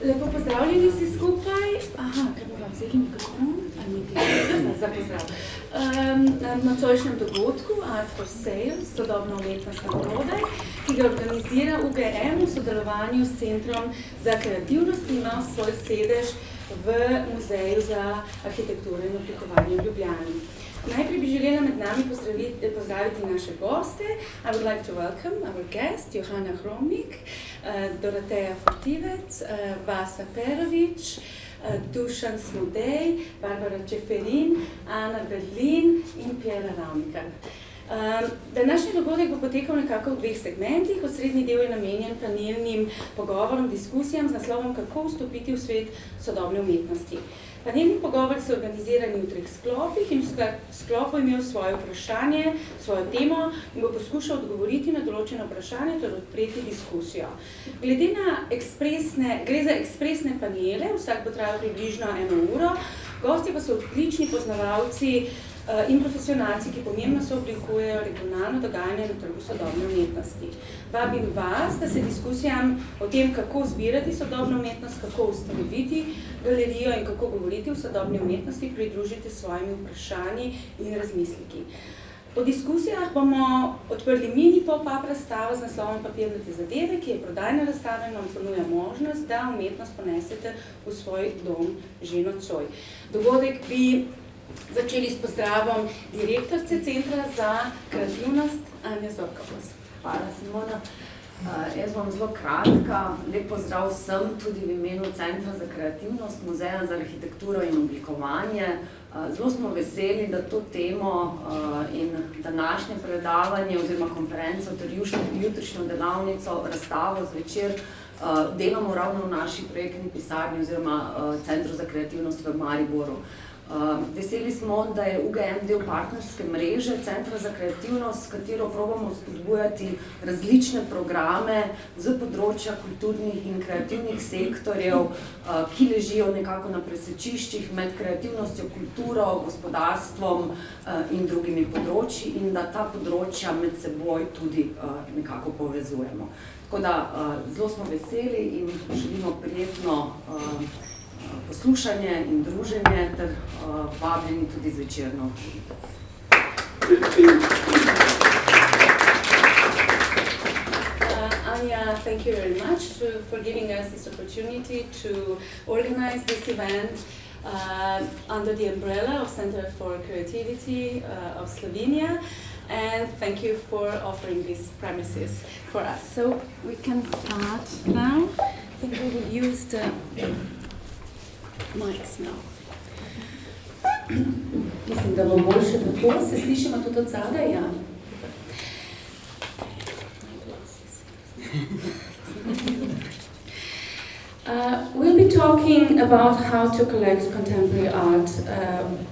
Lepo pozdravljeni vsi skupaj. Aha, kaj bo vam vzeli mikrofon? Za pozdrav. Na nocojšnjem dogodku Art for Sale, sodobno umetnostna prodaje, ki ga organizira UGM v sodelovanju s Centrom za kreativnost, ki ima svoj sedež v Muzeju za arhitekturo in oblikovanje v Ljubljani. Najprej bi želela med nami pozdraviti naše goste. I would like to welcome our guest, Johana Hromnik, Doroteja Fortivec, Vasa Perovič, Dušan Smodej, Barbara Čeferin, Ana Berlin in Pjera Ravnikar. Današnji dogodek bo potekal nekako v dveh segmentih. Osrednji del je namenjen panelnim pogovorom, diskusijam z naslovom Kako vstopiti v svet sodobne umetnosti. Panelni pogovori so organizirani v 3 sklopih in v sklopu imel svoje vprašanje, svojo temo in bo poskušal odgovoriti na določeno vprašanje ter odpreti diskusijo. Gre za ekspresne panele, vsak bo trajal približno 1 uro. Gosti pa so odlični poznavalci in profesionalci, ki pomembno sooblikujejo regionalno dogajanje na trgu sodobne umetnosti. Vabim vas, da se diskusijam o tem, kako zbirati sodobno umetnost, kako ustanoviti galerijo in kako govoriti o sodobni umetnosti, pridružite s svojimi vprašanji in razmisliki. Po diskusijah bomo odprli mini pop-up razstavo z naslovom Papirnate zadeve, ki je prodajna razstava in vam ponuja možnost, da umetnost ponesete v svoj dom že nocoj. Dogodek bi začeli s pozdravom direktorice Centra za kreativnost, Anja Zorkovos. Hvala, Simona. Jaz bom zelo kratka. Lep pozdrav vsem tudi v imenu Centra za kreativnost, Muzeja za arhitekturo in oblikovanje. Zelo smo veseli, da to temo in današnje predavanje oziroma konferenco ter jutrišnjo delavnico, razstavo zvečer delamo ravno v naši projektni pisarni oziroma Centru za kreativnost v Mariboru. Veseli smo, da je UGM del partnerske mreže Centra za kreativnost, s katero probamo spodbujati različne programe z področja kulturnih in kreativnih sektorjev, ki ležijo nekako na presečiščih med kreativnostjo, kulturo, gospodarstvom in drugimi področji in da ta področja med seboj tudi nekako povezujemo. Tako da zelo smo veseli in želimo prijetno poslušanje in druženje ter vabljeni tudi zvečerno. Anja, thank you very much for giving us this opportunity to organize this event under the umbrella of Center for Creativity of Slovenia, and thank you for offering these premises for us. So we can start now. I think we will use the mics now. Mislim, da bo boljše tako. Se slišimo tudi od zadaj, ja? We'll be talking about how to collect contemporary art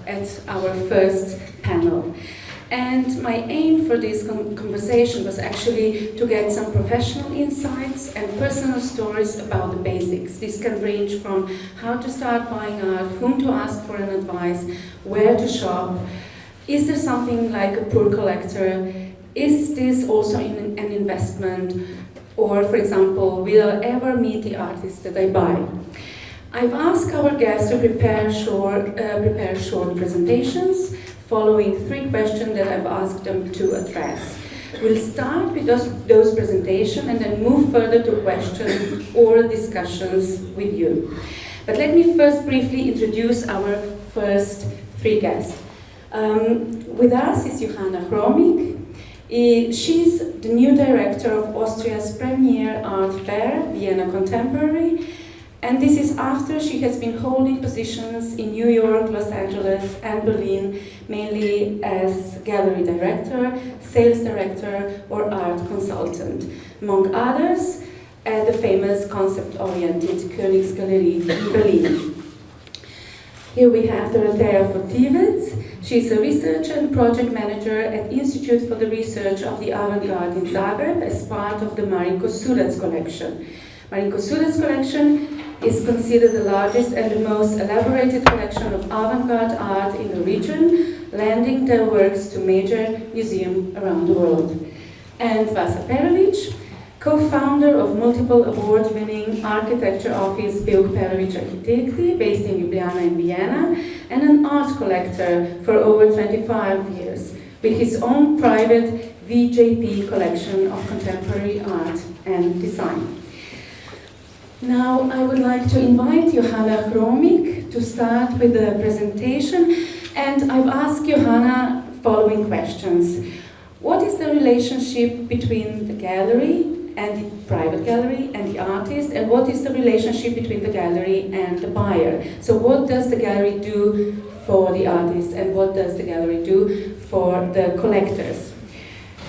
at our first panel. And my aim for this conversation was actually to get some professional insights and personal stories about the basics. This can range from how to start buying art, whom to ask for an advice, where to shop. Is there something like a poor collector? Is this also an investment? Or, for example, will I ever meet the artist that I buy? I've asked our guests to prepare short presentations following 3 questions that I've asked them to address. We'll start with those presentations and then move further to questions or discussions with you. But let me first briefly introduce our first 3 guests. With us is Johana Hromnik. She's the new director of Austria's premier art fair, Vienna Contemporary, and this is after she has been holding positions in New York, Los Angeles, and Berlin, mainly as gallery director, sales director, or art consultant, among others, at the famous concept-oriented Königsgalerie in Berlin. Here we have Doroteja Fortivec. She's a researcher and project manager at Institute for the Research of the Avant-Garde in Zagreb as part of the Marinko Sudac collection. Marinko Sudac collection is considered the largest and the most elaborated collection of avant-garde art in the region, lending their works to major museums around the world. And Vasa Perovic, co-founder of multiple award-winning architecture office prvič arhitekti, based in Ljubljana and Vienna, and an art collector for over 25 years, with his own private VJP collection of contemporary art and design. Now I would like to invite Johanna Chromik to start with the presentation, and I've asked Johanna following questions. What is the relationship between the gallery and the private gallery and the artist, and what is the relationship between the gallery and the buyer? So what does the gallery do for the artist, and what does the gallery do for the collectors?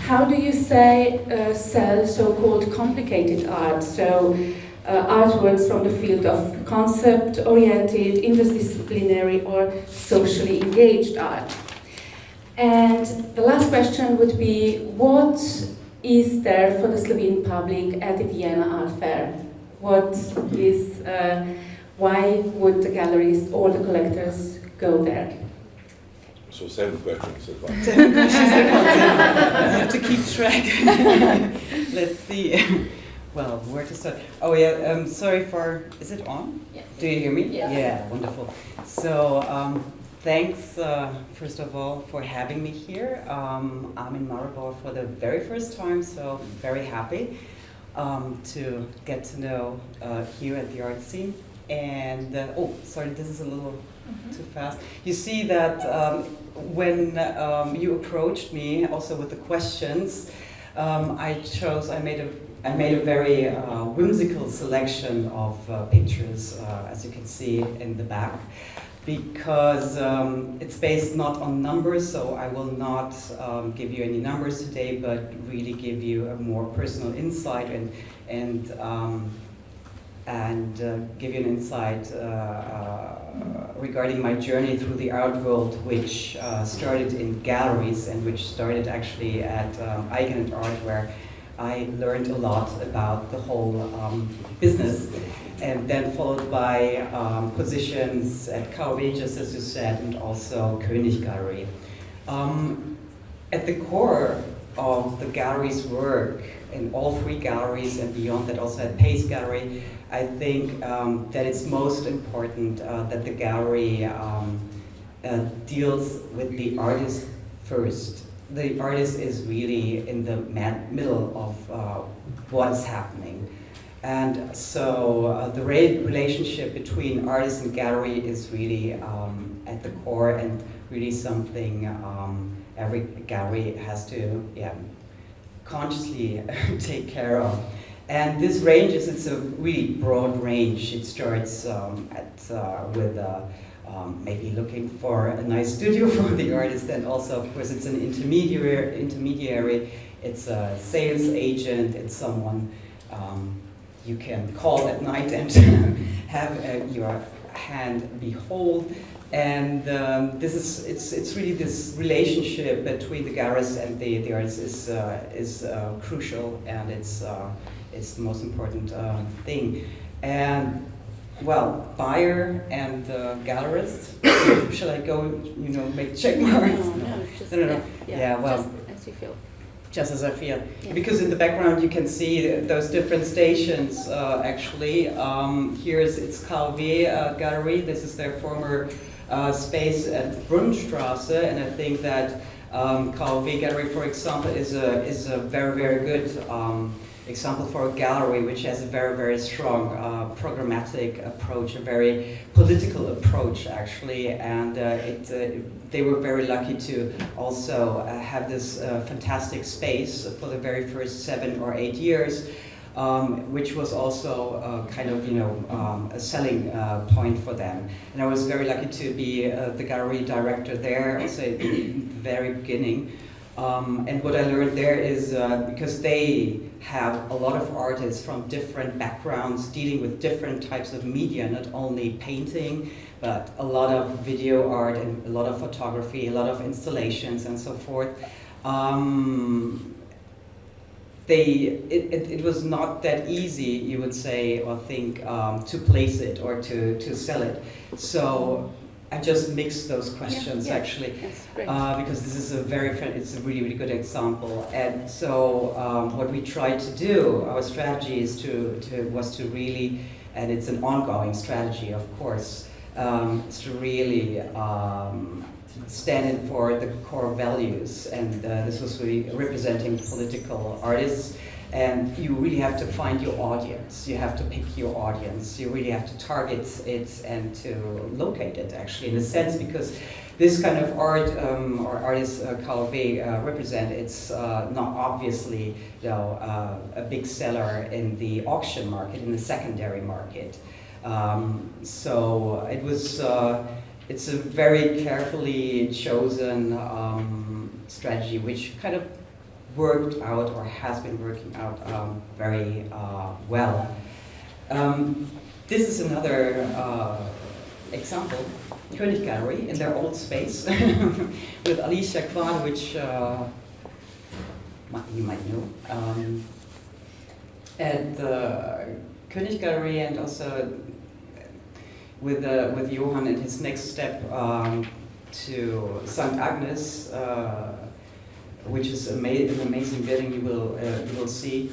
How do you sell so-called complicated art? So artworks from the field of concept-oriented, interdisciplinary or socially engaged art. And the last question would be, what is there for the Slovene public at the Vienna Art Fair? Why would the galleries or the collectors go there? So 7 questions at once. 7 questions at once. You have to keep track. Let's see. Well, where to start? Oh yeah, sorry for, is it on? Yeah. Do you hear me? Yes. Yeah, wonderful. So, thanks, first of all, for having me here. I'm in Maribor for the very first time, so very happy to get to know you at the art scene. And, oh, sorry, this is a little too fast. You see that when you approached me, also with the questions, I made a very whimsical selection of pictures, as you can see in the back, because it's based not on numbers, so I will not give you any numbers today, but really give you a more personal insight and give you an insight regarding my journey through the art world, which started in galleries and which started actually at Eigen Art, where I learned a lot about the whole business, and then followed by positions at Kako, just as you said, and also König Gallery. At the core of the gallery's work, in all 3 galleries and beyond that, also at Pace Gallery, I think that it's most important that the gallery deals with the artist first. The artist is really in the middle of what's happening. And so the relationship between artist and gallery is really at the core, and really something every gallery has to consciously take care of. And this range it's a really broad range. It starts with maybe looking for a nice studio for the artist, and also, of course, it's an intermediary. It's a sales agent. It's someone you can call at night and have your hand behold. And it's really this relationship between the gallerist and the artist is crucial, and it's the most important thing. And well, buyer and gallerist. Shall I go? Make check marks? No. Yeah. Well, just as you feel. Just as I feel. Yeah. Because in the background you can see those different stations. Actually, it's Kako Gallery. This is their former space at Brunnstrasse, and I think that Kako Gallery, for example, is a very, very good example for a gallery which has a very, very strong programmatic approach, a very political approach, actually, and they were very lucky to also have this fantastic space for the very first 7 or 8 years, which was also kind of, a selling point for them. And I was very lucky to be the gallery director there, also at the very beginning. And what I learned there is because they have a lot of artists from different backgrounds dealing with different types of media, not only painting, but a lot of video art and a lot of photography, a lot of installations and so forth. It was not that easy, you would say, or think, to place it or to sell it. So I just mixed those questions actually, That's great. because this is it's a really, really good example. And so what we tried to do, our strategy was to really, and it's an ongoing strategy, of course, is to really stand in for the core values. And this was really representing political artists. And you really have to find your audience. You have to pick your audience. You really have to target it and to locate it, actually, in a sense, because this kind of art or artists Calvé represent, it's not obviously, you know, a big seller in the auction market, in the secondary market. So it was. It's a very carefully chosen strategy, which kind of worked out or has been working out very well. This is another example, König Gallery in their old space with Alicia Kwan, which you might know. And König Gallery, and also with Johann and his next step to St. Agnes, which is an amazing building you will see.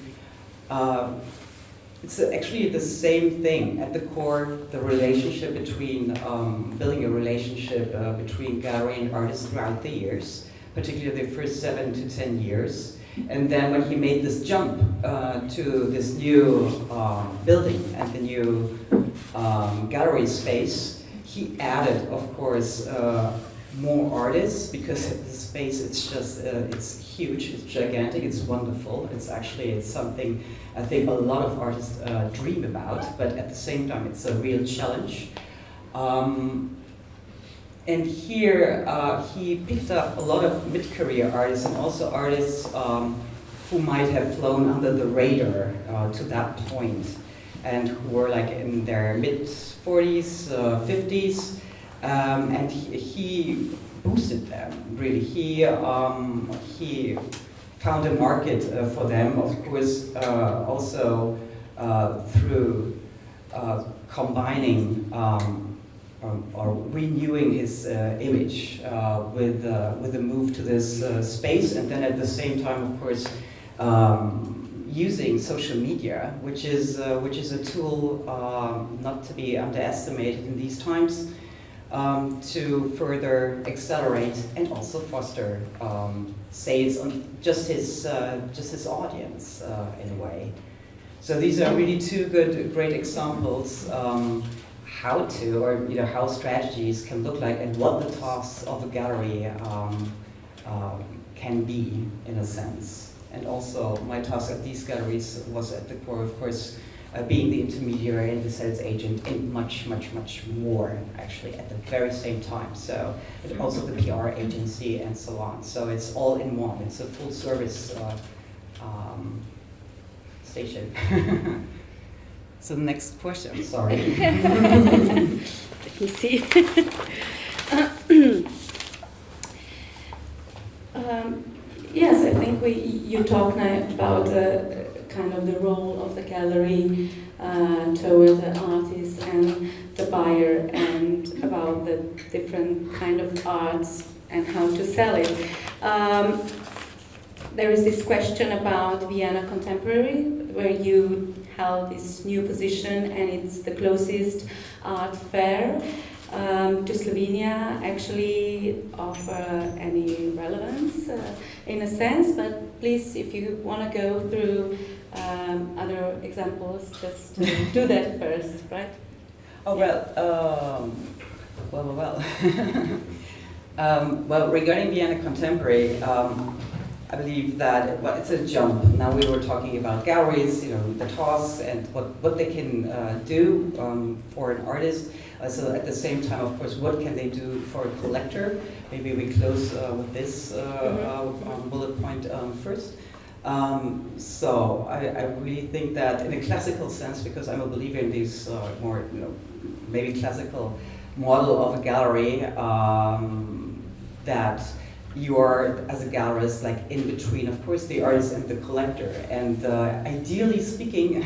It's actually the same thing at the core, the relationship between, building a relationship between gallery and artist throughout the years, particularly the first 7 to 10 years. And then when he made this jump to this new building and the new gallery space, he added, of course, more artists, because the space, it's just, it's huge, it's gigantic, it's wonderful. It's something I think a lot of artists dream about, but at the same time it's a real challenge. And here he picked up a lot of mid-career artists and also artists who might have flown under the radar to that point, and who were like in their mid-40s, 50s. And he boosted them, really. He found a market for them, of course, also through combining or renewing his image with the move to this space, and then at the same time, of course, using social media, which is a tool not to be underestimated in these times. To further accelerate and also foster sales on just his audience in a way. So these are really two great examples how strategies can look like and what the tasks of a gallery can be in a sense. And also my task at these galleries was at the core, of course, being the intermediary and the sales agent, and much, much, much more actually at the very same time. So, but also the PR agency and so on. So it's all in one. It's a full service station. So the next question, sorry. Let me see. Yes, I think you talk now about kind of the role of the gallery toward the artist and the buyer, and about the different kind of arts and how to sell it. There is this question about Vienna Contemporary, where you held this new position, and it's the closest art fair to Slovenia, actually offer any relevance in a sense, but please, if you want to go through other examples, just do that first, right? Oh, well, regarding Vienna Contemporary, I believe that, well, it's a jump. Now we were talking about galleries, the tasks and what they can do for an artist. So at the same time, of course, what can they do for a collector? Maybe we close with this bullet point first. So I really think that in a classical sense, because I'm a believer in these more, maybe classical model of a gallery, that you are, as a gallerist, like in between, of course, the artist and the collector. And ideally speaking,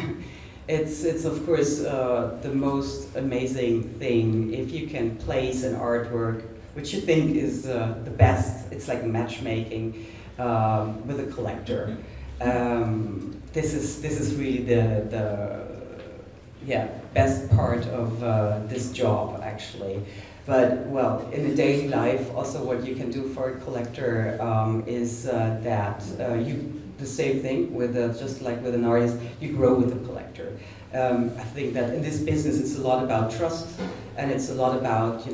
It's of course the most amazing thing if you can place an artwork which you think is the best. It's like matchmaking with a collector. This is really the best part of this job, actually. But well, in a daily life, also what you can do for a collector is that the same thing with just like with an artist, you grow with the collector. I think that in this business, it's a lot about trust, and it's a lot about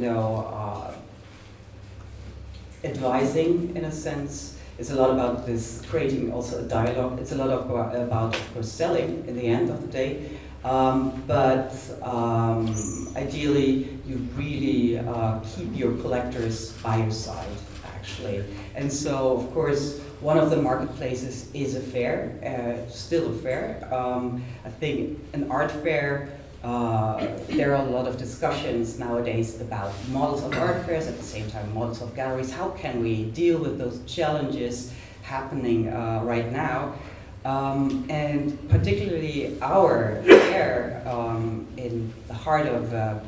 advising in a sense. It's a lot about this creating also a dialogue. It's a lot about of course selling in the end of the day. But ideally, you really keep your collectors by your side, actually. And so, of course, one of the marketplaces is a fair, still a fair. I think an art fair, there are a lot of discussions nowadays about models of art fairs, at the same time models of galleries. How can we deal with those challenges happening right now? And particularly our fair in the heart of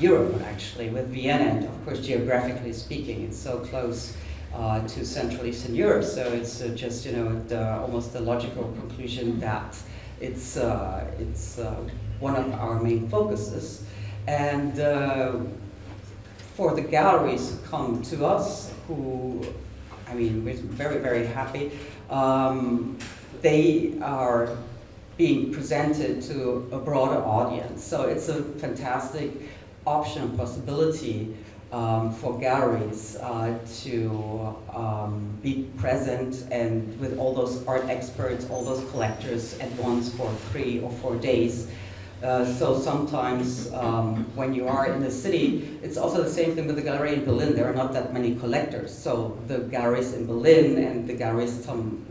Europe, actually, with Vienna, and of course, geographically speaking, it's so close to Central Eastern Europe. So it's just almost the logical conclusion that it's one of our main focuses. And for the galleries who come to us, who, I mean, we're very, very happy. They are being presented to a broader audience. So it's a fantastic option and possibility for galleries to be present and with all those art experts, all those collectors at once for 3 or 4 days. So sometimes when you are in the city, it's also the same thing with the gallery in Berlin. There are not that many collectors. So the galleries in Berlin and the galleries from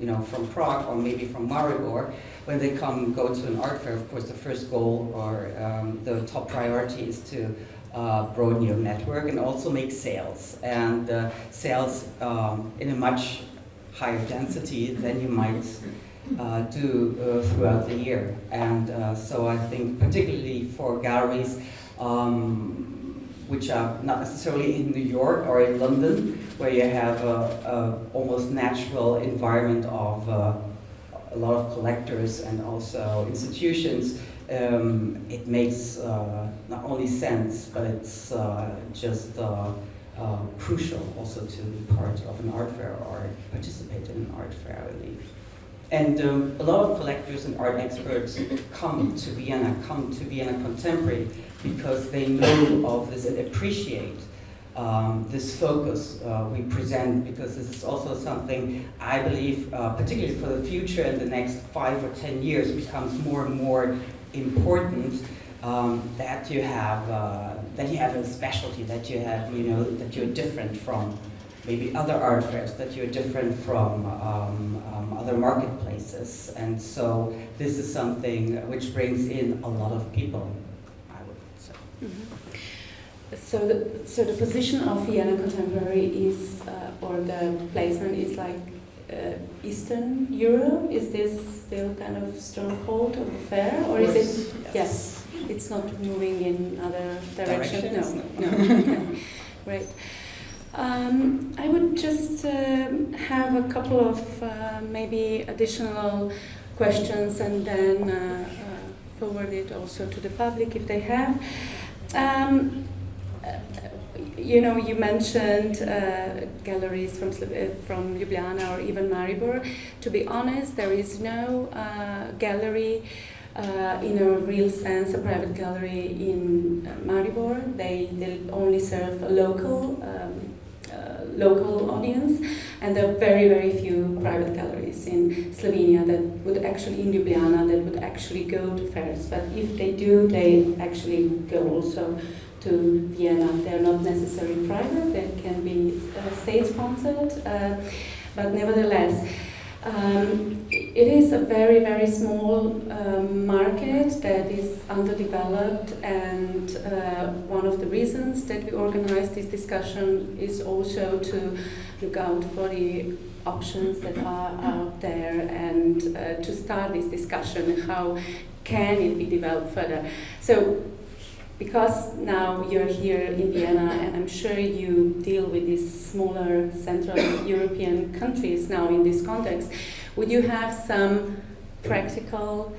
Prague or maybe from Maribor, when they go to an art fair, of course, the first goal or the top priority is to broaden your network and also make sales. And sales in a much higher density than you might do throughout the year. And so I think particularly for galleries which are not necessarily in New York or in London, where you have a almost natural environment of a lot of collectors and also institutions, it makes not only sense, but it's just crucial also to be part of an art fair or participate in an art fair, I believe. And a lot of collectors and art experts come to Vienna Contemporary, because they know of this and appreciate this focus we present, because this is also something I believe, particularly for the future in the next 5 or 10 years, becomes more and more important, that you have a specialty, that you have, that you're different from maybe other art fairs, that you're different from other marketplaces. And so this is something which brings in a lot of people, I would say. Mm-hmm. So the position of Vienna Contemporary is, or the placement is like Eastern Europe. Is this still kind of stronghold of the fair, or is it? Yes. It's not moving in other directions. No. Okay. Great. I would just have a couple of maybe additional questions, and then forward it also to the public if they have. You mentioned galleries from Ljubljana or even Maribor. To be honest, there is no gallery in a real sense, a private gallery in Maribor. They only serve a local audience, and there are very, very few private galleries in Slovenia that would actually, in Ljubljana, that would actually go to fairs. But if they do, they actually go also to Vienna. They're not necessarily private, they can be state-sponsored, but nevertheless, it is a very, very small market that is underdeveloped, and one of the reasons that we organized this discussion is also to look out for the options that are out there, and to start this discussion, how can it be developed further? So, because now you're here in Vienna, and I'm sure you deal with these smaller Central European countries now in this context, would you have some practical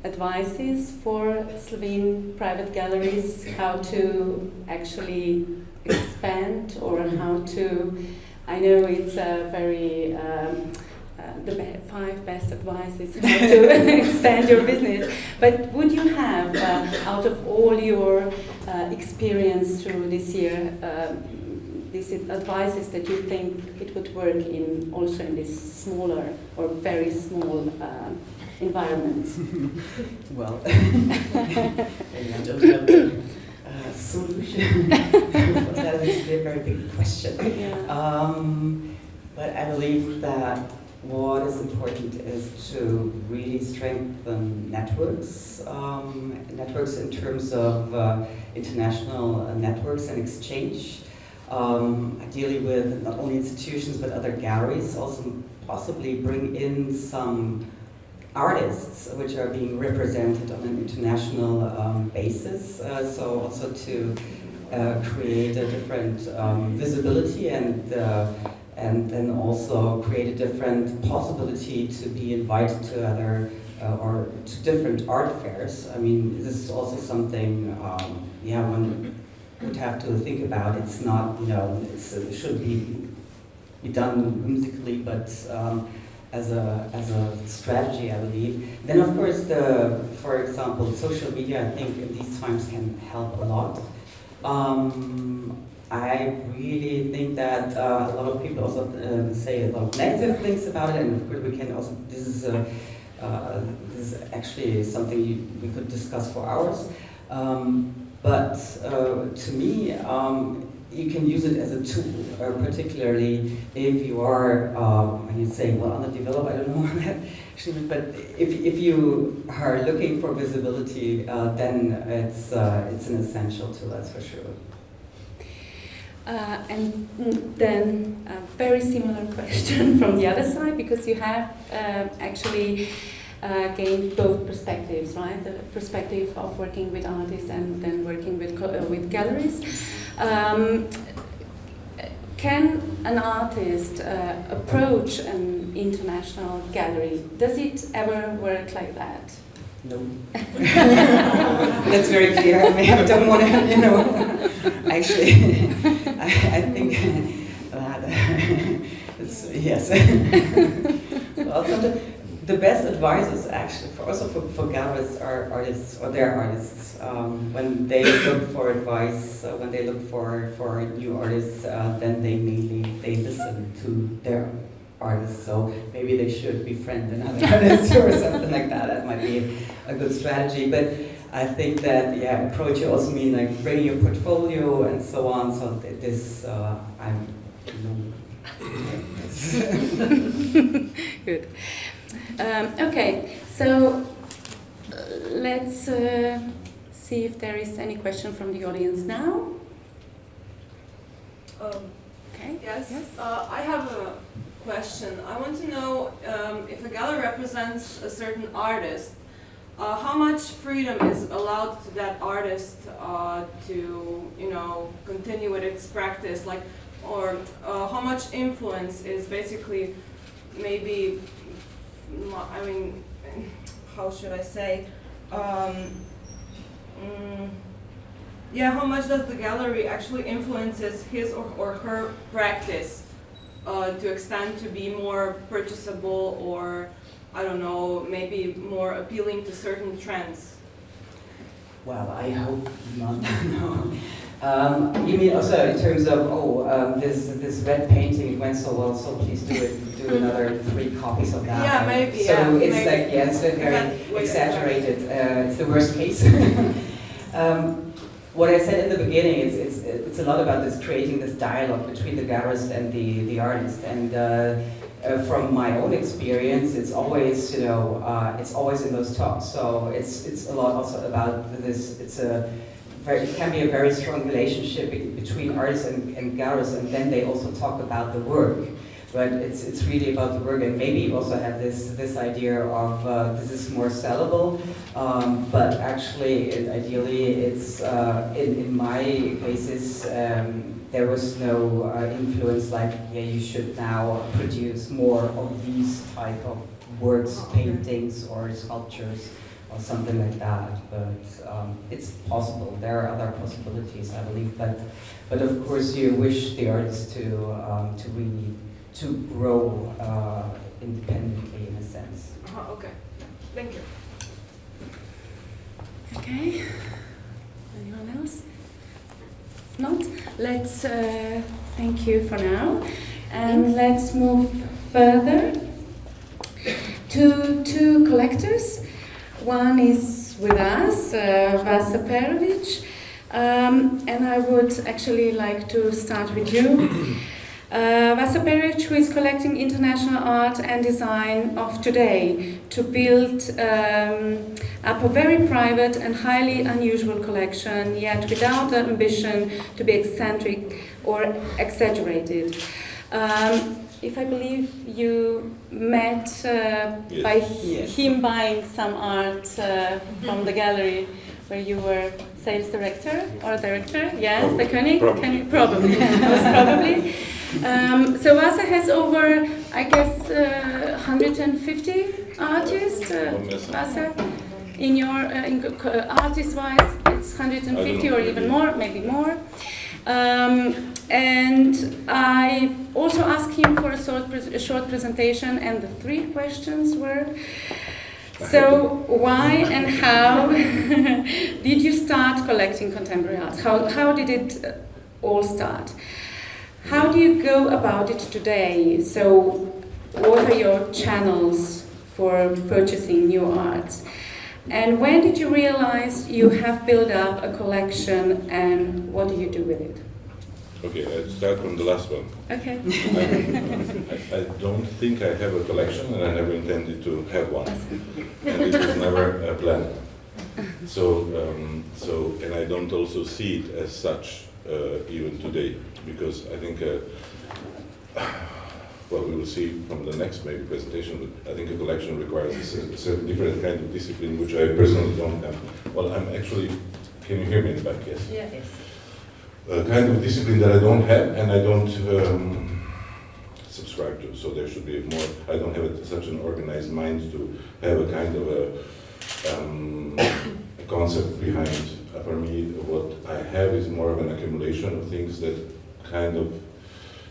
advices for Slovene private galleries, how to actually expand, or how to, I know it's a very, the 5 best advices how to expand your business, but would you have, out of all your experience through this year, these advices that you think it would work in also in this smaller or very small environments? Well, maybe I don't have a solution. That is a very big question. Yeah. But I believe that what is important is to really strengthen networks, networks in terms of international networks and exchange, ideally with not only institutions but other galleries, also possibly bring in some artists which are being represented on an international basis, so also to create a different visibility and then also create a different possibility to be invited to other or to different art fairs. I mean, this is also something, one would have to think about. It's not, it should be done whimsically, but as a strategy, I believe. Then, of course, for example, social media, I think in these times can help a lot. I really think that a lot of people also say a lot of negative things about it, and of course we can also, this is actually something we could discuss for hours. But to me, you can use it as a tool, particularly if you are, when you say, well, underdeveloped, I don't know that actually, but if you are looking for visibility, then it's an essential tool, that's for sure. And then a very similar question from the other side, because you have actually gained both perspectives, right? The perspective of working with artists and then working with galleries. Can an artist approach an international gallery? Does it ever work like that? No. That's very clear. I mean, I don't want to, actually, I think that it's, yes. Well, sometimes the best advice actually, for galleries are artists, or their artists, when they look for advice, when they look for new artists, then they listen to their artists, so maybe they should befriend another artist or something like that. That might be a good strategy. But I think that, approach you also mean like bring your portfolio and so on. So this, Good. Okay, so let's see if there is any question from the audience now. Okay. Yes. I have a question. I want to know if a gallery represents a certain artist, how much freedom is allowed to that artist to, continue with its practice, or how much influence is basically maybe, how should I say, how much does the gallery actually influences his or her practice to extend to be more purchasable, or I don't know, maybe more appealing to certain trends? Well, I hope not. No. You mean also in terms of this red painting, it went so well, so please do another 3 copies of that. Yeah, maybe. So it's maybe. it's very exaggerated. It's the worst case. What I said in the beginning, it's a lot about this creating this dialogue between the gallerist and the artist. And from my own experience, it's always it's always in those talks. So it's a lot also about this. It can be a very strong relationship between artists and gallerists, and then they also talk about the work. but it's really about the work. And maybe you also have this idea of this is more sellable, but actually, ideally, it's in my cases. There was no influence like, yeah, you should now produce more of these type of works, paintings or sculptures or something like that. But it's possible. There are other possibilities, I believe. But of course, you wish the artist to really grow independently in a sense. Okay, thank you. Okay. Anyone else? If not, let's thank you for now, and let's move further to two collectors. One is with us, Vasa Perovic, and I would actually like to start with you. Vasa Perovic, who is collecting international art and design of today to build up a very private and highly unusual collection, yet without the ambition to be eccentric or exaggerated. If I believe you met by him buying some art from the gallery where you were sales director or director, yes, the König? Probably. Most probably. So Vasa has over, I guess, 150 artists. Vasa, in your artist-wise, it's 150 or even more, maybe more. And I also asked him for a short presentation, and the three questions were: so why and how did you start collecting contemporary art? How did it all start? How do you go about it today? So what are your channels for purchasing new art? And when did you realize you have built up a collection, and what do you do with it? Okay, I'll start from the last one. Okay. I don't think I have a collection, and I never intended to have one. And it was never a plan. So and I don't also see it as such even today, because I think, well, we will see from the next maybe presentation, but I think a collection requires a certain different kind of discipline, which I personally don't have. Well, I'm actually, can you hear me in the back? Yes. Yes. A kind of discipline that I don't have, and I don't subscribe to. So there should be more. I don't have such an organized mind to have a kind of a concept behind. For me, what I have is more of an accumulation of things that kind of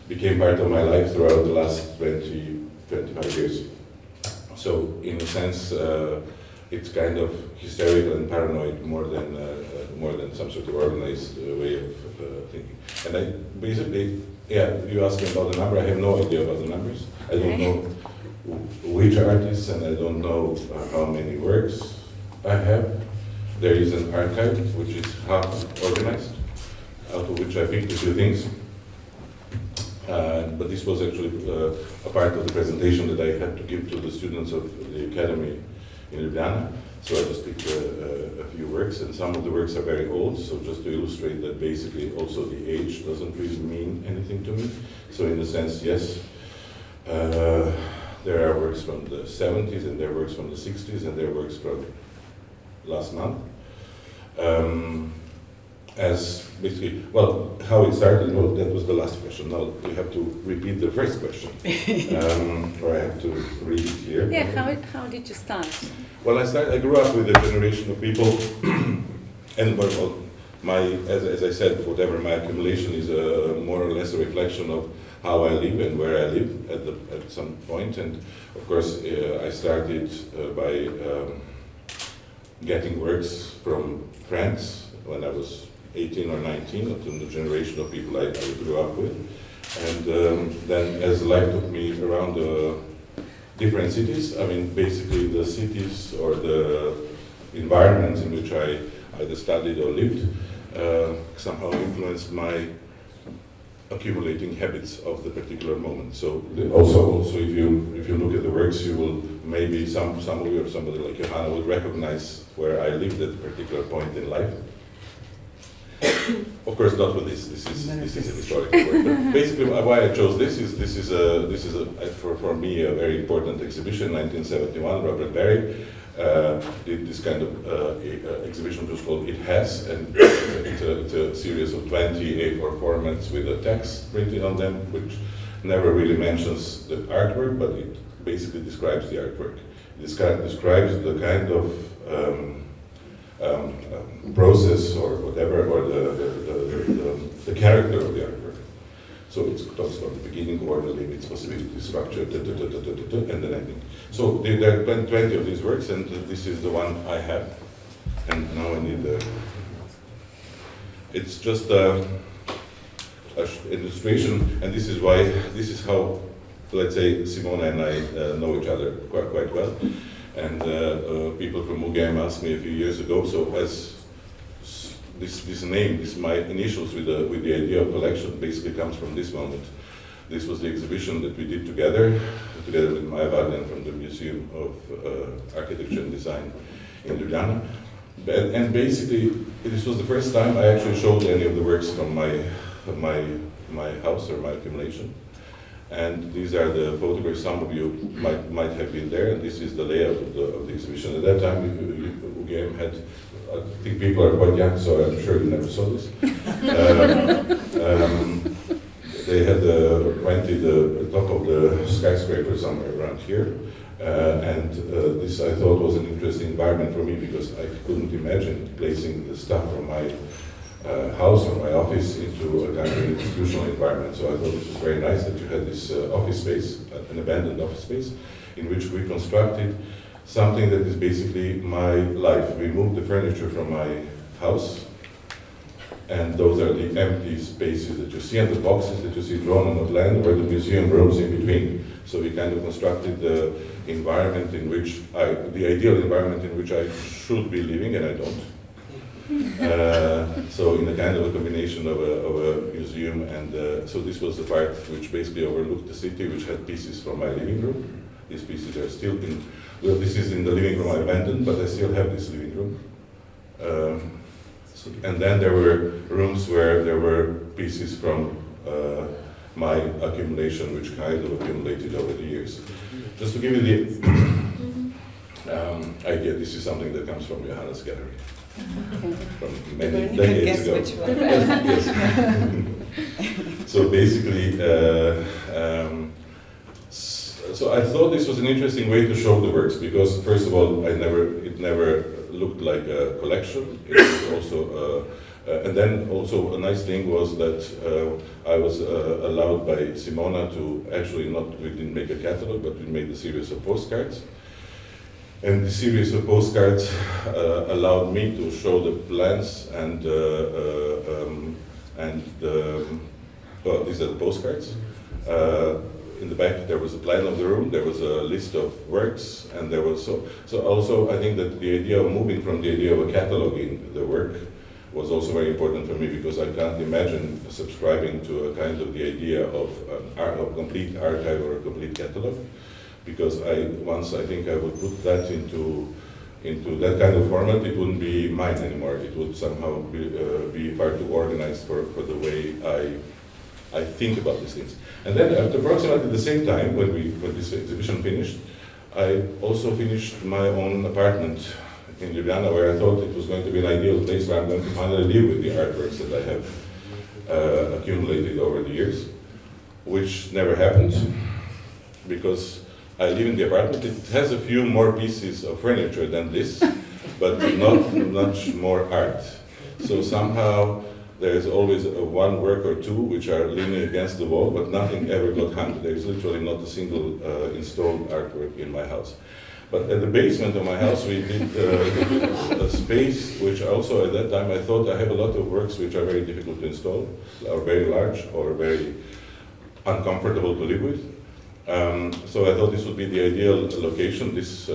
became part of my life throughout the last 25 years. So in a sense, it's kind of hysterical and paranoid more than some sort of organized way of thinking. And I basically, yeah, you asked me about the number. I have no idea about the numbers. I don't know which artists, and I don't know how many works I have. There is an archive which is half organized, out of which I picked a few things. But this was actually a part of the presentation that I had to give to the students of the academy in Ljubljana. So I just picked a few works, and some of the works are very old, so just to illustrate that basically also the age doesn't really mean anything to me. So in a sense, yes, there are works from the 70s, and there are works from the 60s, and there are works from last month. As basically, well, how it started, well, that was the last question. Now you have to repeat the first question, or I have to read it here. Yeah, how did you start? Well, I grew up with a generation of people, and well, as I said, whatever my accumulation is more or less a reflection of how I live and where I live at some point. And of course, I started by getting works from friends when I was 18 or 19, from the generation of people I grew up with. And then as life took me around different cities, I mean, basically the cities or the environments in which I either studied or lived somehow influenced my accumulating habits of the particular moment. So also if you look at the works, you will maybe some of you or somebody like Johanna will recognize where I lived at a particular point in life. of course, not with this. This is an historical work. But basically, why I chose this is for me a very important exhibition. 1971, Robert Barry did this kind of exhibition, which was called "It Has," and it's a series of 20 A4 formats with a text printed on them, which never really mentions the artwork, but it basically describes the artwork. It describes the kind of process or whatever, or the character of the artwork. So it talks about the beginning, order, limits, possibility, structure, and then ending. So there are 20 of these works, and this is the one I have. And now I need the. It's just an illustration, and this is how, let's say, Simona and I know each other quite well. And people from UGM asked me a few years ago, so as this name, my initials with the idea of collection basically comes from this moment. This was the exhibition that we did together with Maja Wagner from the Museum of Architecture and Design in Ljubljana. And basically, this was the first time I actually showed any of the works from my house or my accumulation. And these are the photographs. Some of you might have been there, and this is the layout of the exhibition. At that time, UGM had, I think people are quite young, so I'm sure you never saw this. They had rented the top of the skyscraper somewhere around here. And this I thought was an interesting environment for me, because I couldn't imagine placing the stuff from my house or my office into a kind of institutional environment. So I thought it was very nice that you had this office space, an abandoned office space, in which we constructed something that is basically my life. We moved the furniture from my house, and those are the empty spaces that you see, and the boxes that you see drawn on the plan, where the museum rooms in between. So we kind of constructed the environment in which the ideal environment in which I should be living, and I don't. So in a kind of a combination of a museum, and so this was the part which basically overlooked the city, which had pieces from my living room. These pieces are still in, well, this is in the living room I abandoned, but I still have this living room. And then there were rooms where there were pieces from my accumulation, which kind of accumulated over the years. Just to give you the idea, this is something that comes from Johanna's gallery. From many decades ago. Yes. So basically, so I thought this was an interesting way to show the works, because first of all, it never looked like a collection. It was also, and then also a nice thing was that I was allowed by Simona to actually we didn't make a catalog, but we made a series of postcards. And the series of postcards allowed me to show the plans and well, these are the postcards. In the back there was a plan of the room, there was a list of works, and there was so also I think that the idea of moving from the idea of cataloging the work was also very important for me, because I can't imagine subscribing to a kind of the idea of a complete archive or a complete catalog. Because once I think I would put that into that kind of format, it wouldn't be mine anymore. It would somehow be far too organized for the way I think about these things. And then at approximately the same time, when this exhibition finished, I also finished my own apartment in Ljubljana, where I thought it was going to be an ideal place where I'm going to finally live with the artworks that I have accumulated over the years, which never happened, because I live in the apartment. It has a few more pieces of furniture than this, but not much more art. So somehow there's always one work or two which are leaning against the wall, but nothing ever got hung. There's literally not a single installed artwork in my house. But at the basement of my house we did a space which also at that time I thought I have a lot of works which are very difficult to install, or very large, or very uncomfortable to live with. So I thought this would be the ideal location, this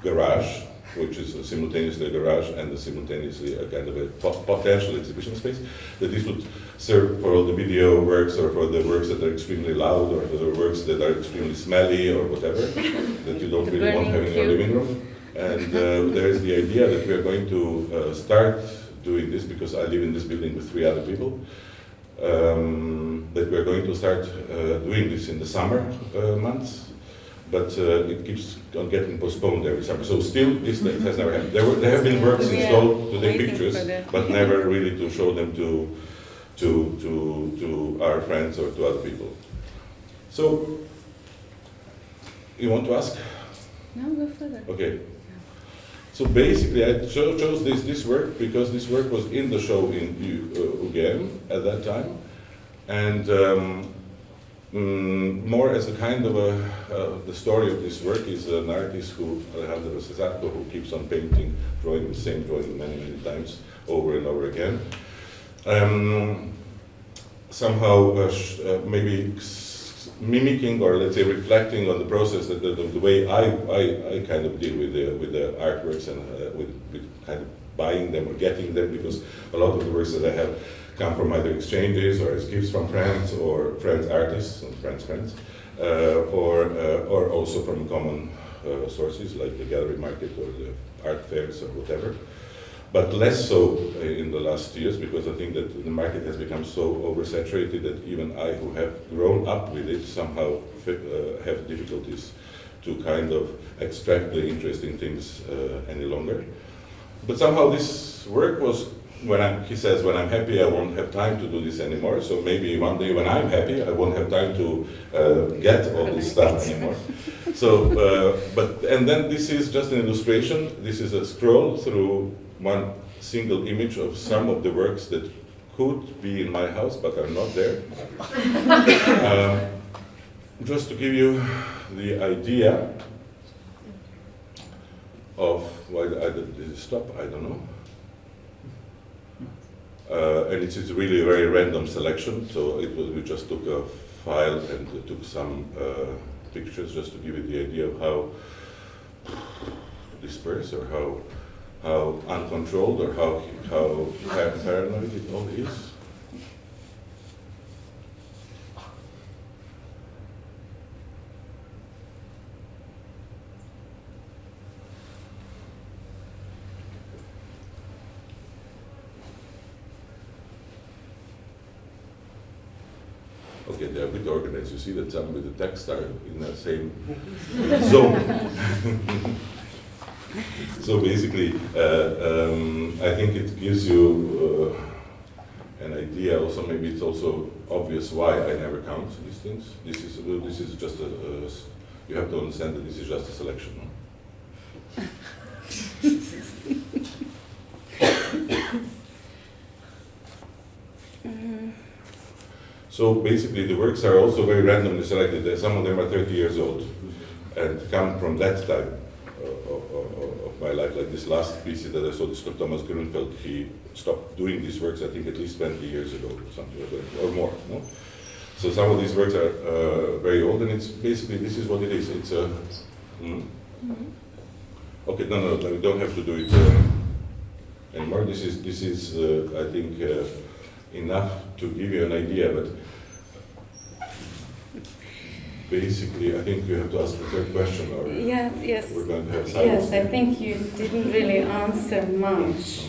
garage, which is simultaneously a garage and simultaneously a kind of a potential exhibition space, that this would serve for all the video works, or for the works that are extremely loud, or for the works that are extremely smelly, or whatever, that you don't really want having in your living room. And there is the idea that we are going to start doing this because I live in this building with 3 other people. That we're going to start doing this in the summer months, but it keeps on getting postponed every summer. So still, this has never happened. There have been works installed to take pictures, but never really to show them to our friends or to other people. So, you want to ask? No, go further. Okay. So basically, I chose this work because this work was in the show in UGM at that time, and more as a kind of the story of this work is an artist who keeps on painting, drawing the same drawing many times over and over again. Somehow maybe mimicking or let's say reflecting on the process that the way I kind of deal with the artworks and with kind of buying them or getting them, because a lot of the works that I have come from either exchanges or as gifts from friends or friends artists and friends or also from common sources like the gallery market or the art fairs or whatever. But less so in the last years, because I think that the market has become so oversaturated that even I, who have grown up with it, somehow have difficulties to kind of extract the interesting things any longer. But somehow this work was, he says, when I'm happy, I won't have time to do this anymore. So maybe one day when I'm happy, I won't have time to get all this stuff anymore. So, and then this is just an illustration. This is a scroll through one single image of some of the works that could be in my house but are not there. Just to give you the idea of why did this stop, I don't know. And it's really a very random selection, so we just took a file and took some pictures just to give you the idea of how dispersed or how uncontrolled or how paranoid it all is. Okay, they're a bit organized. You see that some with the text are in the same zone. So basically, I think it gives you an idea. Also, maybe it's also obvious why I never count these things. This is just you have to understand that this is just a selection. No? So basically, the works are also very randomly selected. Some of them are 30 years old and come from that time of my life. Like this last piece that I saw, this Thomas Grunfeld, he stopped doing these works, I think, at least 20 years ago, something like that, or more. No? So some of these works are very old, and it's basically, this is what it is. It's a... Okay, no, we don't have to do it anymore. This is I think, enough to give you an idea, but basically, I think you have to ask the third question, or we're going to have silence. Yes, I think you didn't really answer much.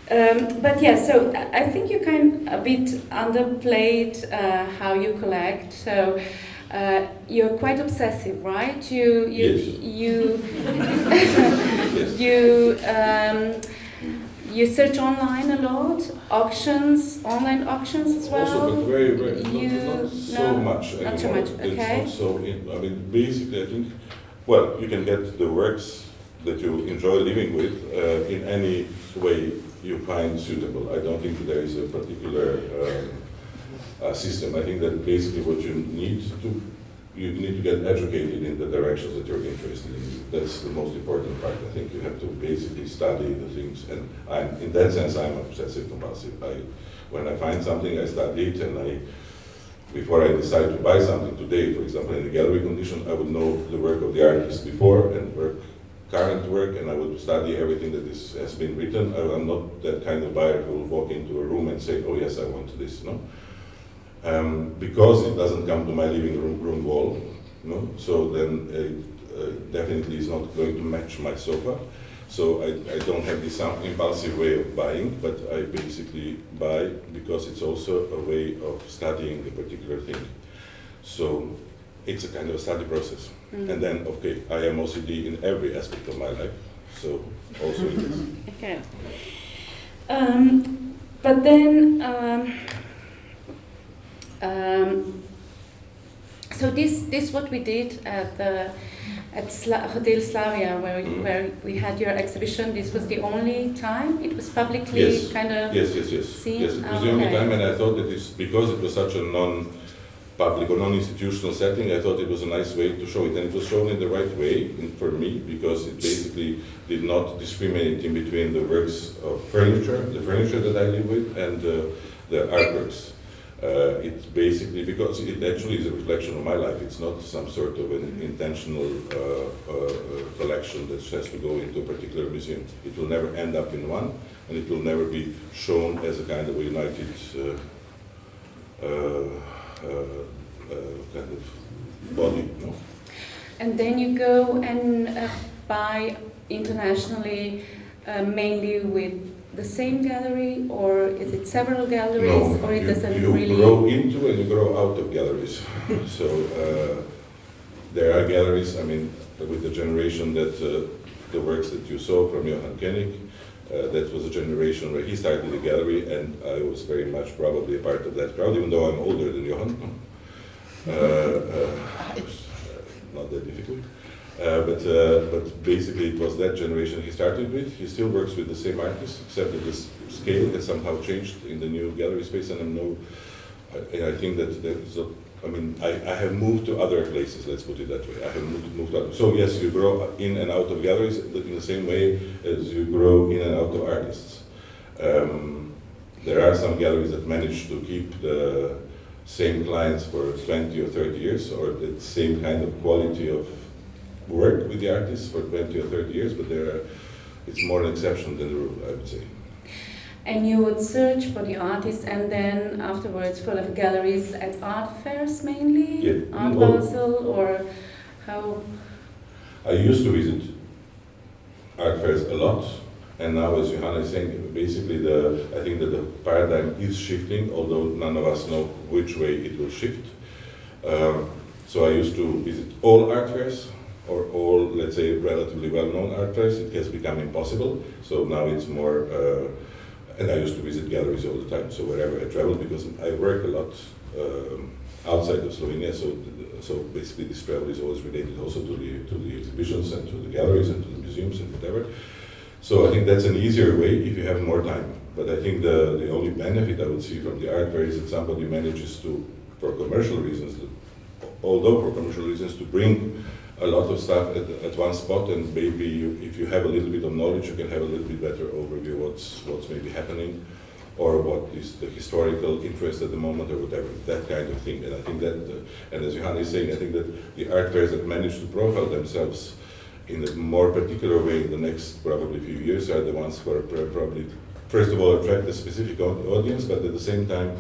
But yeah, so I think you kind of a bit underplayed how you collect. So you're quite obsessive, right? Yes. You search online a lot, online auctions as well. Also, but very, not so much anymore. Not so much, okay. It's not so, I mean, basically, I think, well, you can get the works that you enjoy living with in any way you find suitable. I don't think there is a particular system. I think that basically what you need to get educated in the directions that you're interested in. That's the most important part. I think you have to basically study the things, and in that sense, I'm obsessive compulsive. When I find something, I study it, and before I decide to buy something today, for example, in the gallery condition, I would know the work of the artist before and current work, and I would study everything that has been written. I'm not that kind of buyer who will walk into a room and say, oh yes, I want this, no? Because it doesn't come to my living room wall, no? So then it definitely is not going to match my sofa. So I don't have this impulsive way of buying, but I basically buy because it's also a way of studying a particular thing. So it's a kind of a study process. And then, okay, I am OCD in every aspect of my life, so also it is. Okay. But then, so this what we did at Hotel Slavia, where we had your exhibition. This was the only time it was publicly kind of Yes. seen? Yes, it was the only time, and I thought that it's because it was such a non-public or non-institutional setting. I thought it was a nice way to show it, and it was shown in the right way for me because it basically did not discriminate in between the works of furniture, the furniture that I live with, and the artworks. It's basically because it actually is a reflection of my life. It's not some sort of an intentional collection that has to go into a particular museum. It will never end up in one, and it will never be shown as a kind of a united kind of body. No? And then you go and buy internationally, mainly with the same gallery, or is it several galleries, or it doesn't really? You grow into and you grow out of galleries. So there are galleries, I mean, with the generation that the works that you saw from Johann Koenig, that was a generation where he started the gallery, and I was very much probably a part of that crowd, even though I'm older than Johann. Not that difficult. But basically it was that generation he started with. He still works with the same artists, except that the scale has somehow changed in the new gallery space, and I think that there is I have moved to other places, let's put it that way. I have moved out. So yes, you grow in and out of galleries in the same way as you grow in and out of artists. There are some galleries that manage to keep the same clients for 20 or 30 years, or the same kind of quality of work with the artists for 20 or 30 years, but it's more an exception than the rule, I would say. And you would search for the artists, and then afterwards full of galleries at art fairs mainly? Yeah. Art Basel, or how? I used to visit art fairs a lot, and now, as Johanna is saying, basically I think that the paradigm is shifting, although none of us know which way it will shift. So I used to visit all art fairs, or all, let's say, relatively well-known art fairs. It has become impossible, so now it's more, and I used to visit galleries all the time, so wherever I travel, because I work a lot outside of Slovenia, so basically this travel is always related also to the exhibitions and to the galleries and to the museums and whatever. So I think that's an easier way if you have more time. But I think the only benefit I would see from the art fair is that somebody manages to, for commercial reasons, to bring a lot of stuff at one spot, and maybe if you have a little bit of knowledge, you can have a little bit better overview what's maybe happening, or what is the historical interest at the moment, or whatever, that kind of thing. And I think that, and as Johanna is saying, I think that the art fairs that manage to profile themselves in a more particular way in the next probably few years are the ones who are probably, first of all, attract a specific audience, but at the same time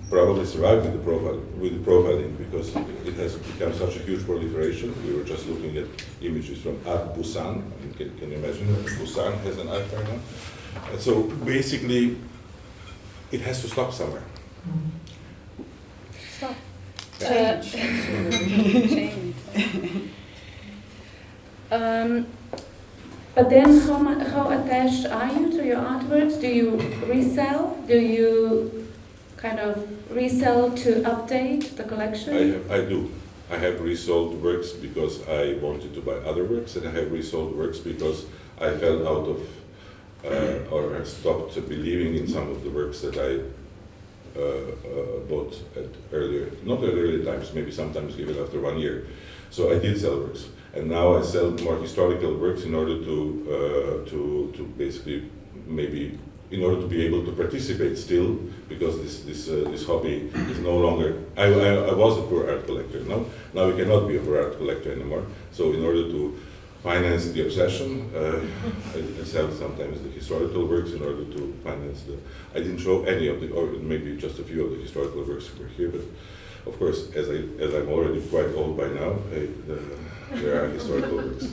probably survive with the profiling, because it has become such a huge proliferation. We were just looking at images from Art Busan. I mean, can you imagine that Busan has an art fair now? And so basically, it has to stop somewhere. Stop. Change. Change. But then how attached are you to your artworks? Do you resell? Do you kind of resell to update the collection? I do. I have resold works because I wanted to buy other works, and I have resold works because I fell out of or stopped believing in some of the works that I bought at not at earlier times, maybe sometimes even after 1 year. So I did sell works, and now I sell more historical works in order to basically maybe in order to be able to participate still, because this hobby is no longer. I was a poor art collector. Now we cannot be a poor art collector anymore. So in order to finance the obsession, I sell sometimes the historical works in order to finance the. I didn't show any of the, or maybe just a few of the historical works were here, but of course, as I'm already quite old by now, there are historical works.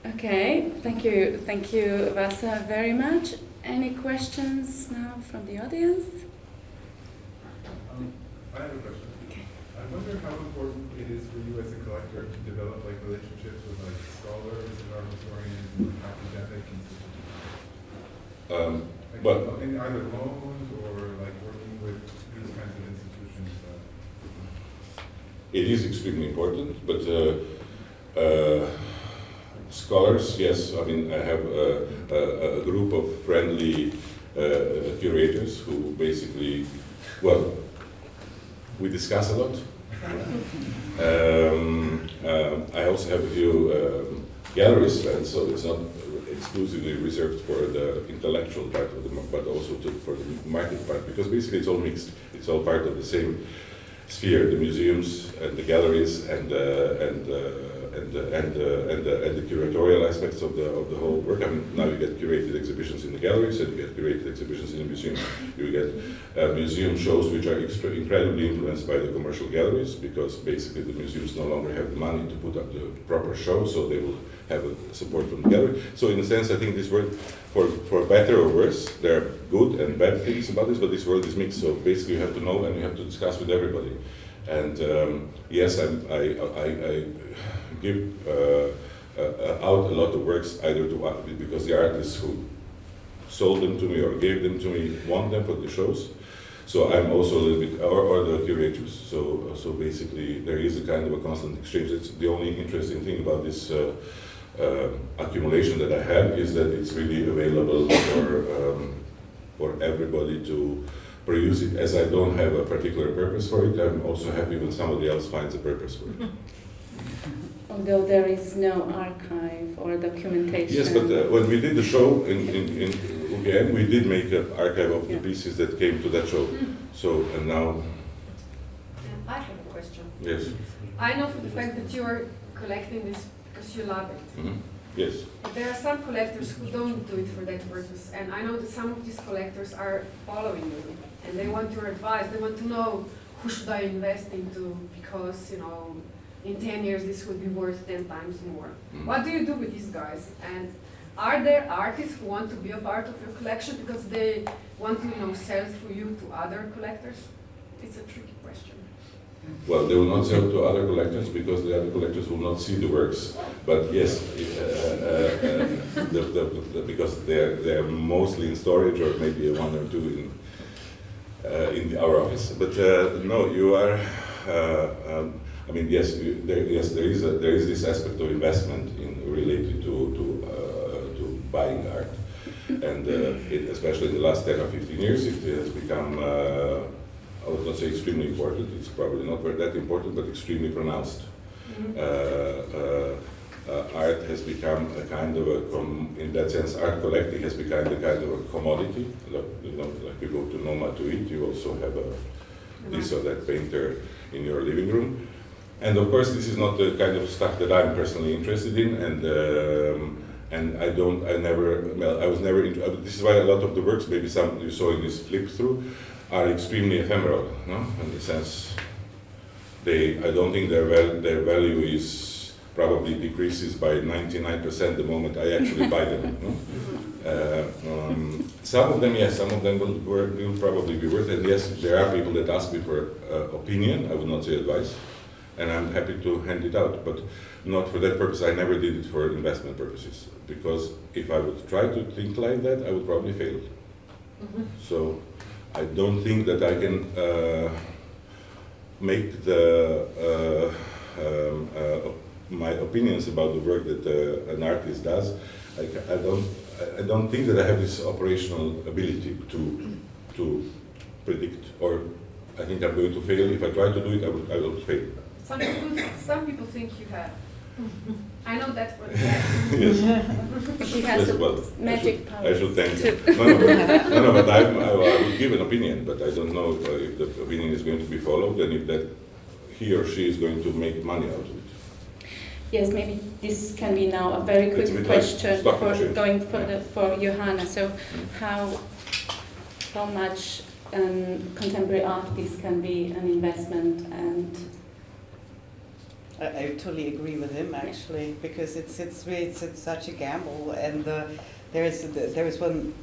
Okay, thank you, Vasa, very much. Any questions now from the audience? I have a question. Okay. I wonder how important it is for you as a collector to develop like relationships with like scholars and art historians and academic institutions. Like, But in either loans or like working with these kinds of institutions. it is extremely important, but scholars, yes, I mean, I have a group of friendly curators who basically, well, we discuss a lot. I also have a few galleries friends, so it's not exclusively reserved for the intellectual part of the, but also for the market part, because basically it's all mixed. It's all part of the same sphere: the museums and the galleries and the curatorial aspects of the whole work. I mean, now you get curated exhibitions in the galleries, and you get curated exhibitions in the museums. You get museum shows which are incredibly influenced by the commercial galleries, because basically the museums no longer have the money to put up the proper show, so they will have a support from the gallery. So in a sense, I think this world, for better or worse, there are good and bad things about this, but this world is mixed. So basically, you have to know and you have to discuss with everybody. And yes, I give out a lot of works either to because the artists who sold them to me or gave them to me want them for the shows. So I'm also a little bit, or the curators. So basically, there is a kind of a constant exchange. It's the only interesting thing about this accumulation that I have is that it's really available for everybody to produce it. As I don't have a particular purpose for it, I'm also happy when somebody else finds a purpose for it. Although there is no archive or documentation. Yes, but when we did the show in UGM, we did make an archive of the pieces that came to that show. So, and now... I have a question. Yes. I know for the fact that you are collecting this because you love it. Mm-hmm. Yes. But there are some collectors who don't do it for that purpose, and I know that some of these collectors are following you, and they want your advice. They want to know who should I invest into because, you know, in 10 years this will be worth 10 times more. Mm-hmm. What do you do with these guys? And are there artists who want to be a part of your collection because they want to, you know, sell through you to other collectors? It's a tricky question. Well, they will not sell to other collectors because the other collectors will not see the works. But yes, because they're mostly in storage or maybe one or two in our office. But no, you are. I mean, yes, there is this aspect of investment related to buying art, and especially in the last 10 or 15 years, it has become. I would not say extremely important. It's probably not that important, but extremely pronounced. Art has become a kind of in that sense, art collecting has become a kind of a commodity. Like you go to Noma to eat, you also have this or that painter in your living room. And of course, this is not the kind of stuff that I'm personally interested in, and I was never into. This is why a lot of the works, maybe some you saw in this flip through, are extremely ephemeral, no? In the sense, I don't think their value is probably decreases by 99% the moment I actually buy them. No? Some of them, yes, some of them will probably be worth it. And yes, there are people that ask me for opinion. I would not say advice, and I'm happy to hand it out, but not for that purpose. I never did it for investment purposes, because if I would try to think like that, I would probably fail. So. I don't think that I can make my opinions about the work that an artist does. I don't think that I have this operational ability to predict, or I think I'm going to fail. If I try to do it, I will fail. Some people think you have. I know that for a fact. Yes. She has magic powers. I should thank you. No, but I would give an opinion, but I don't know if the opinion is going to be followed and if he or she is going to make money out of it. Yes, maybe this can be now a very quick question for going further for Johanna. So, how much contemporary art piece can be an investment, and I totally agree with him actually, because it's really it's such a gamble, and there is one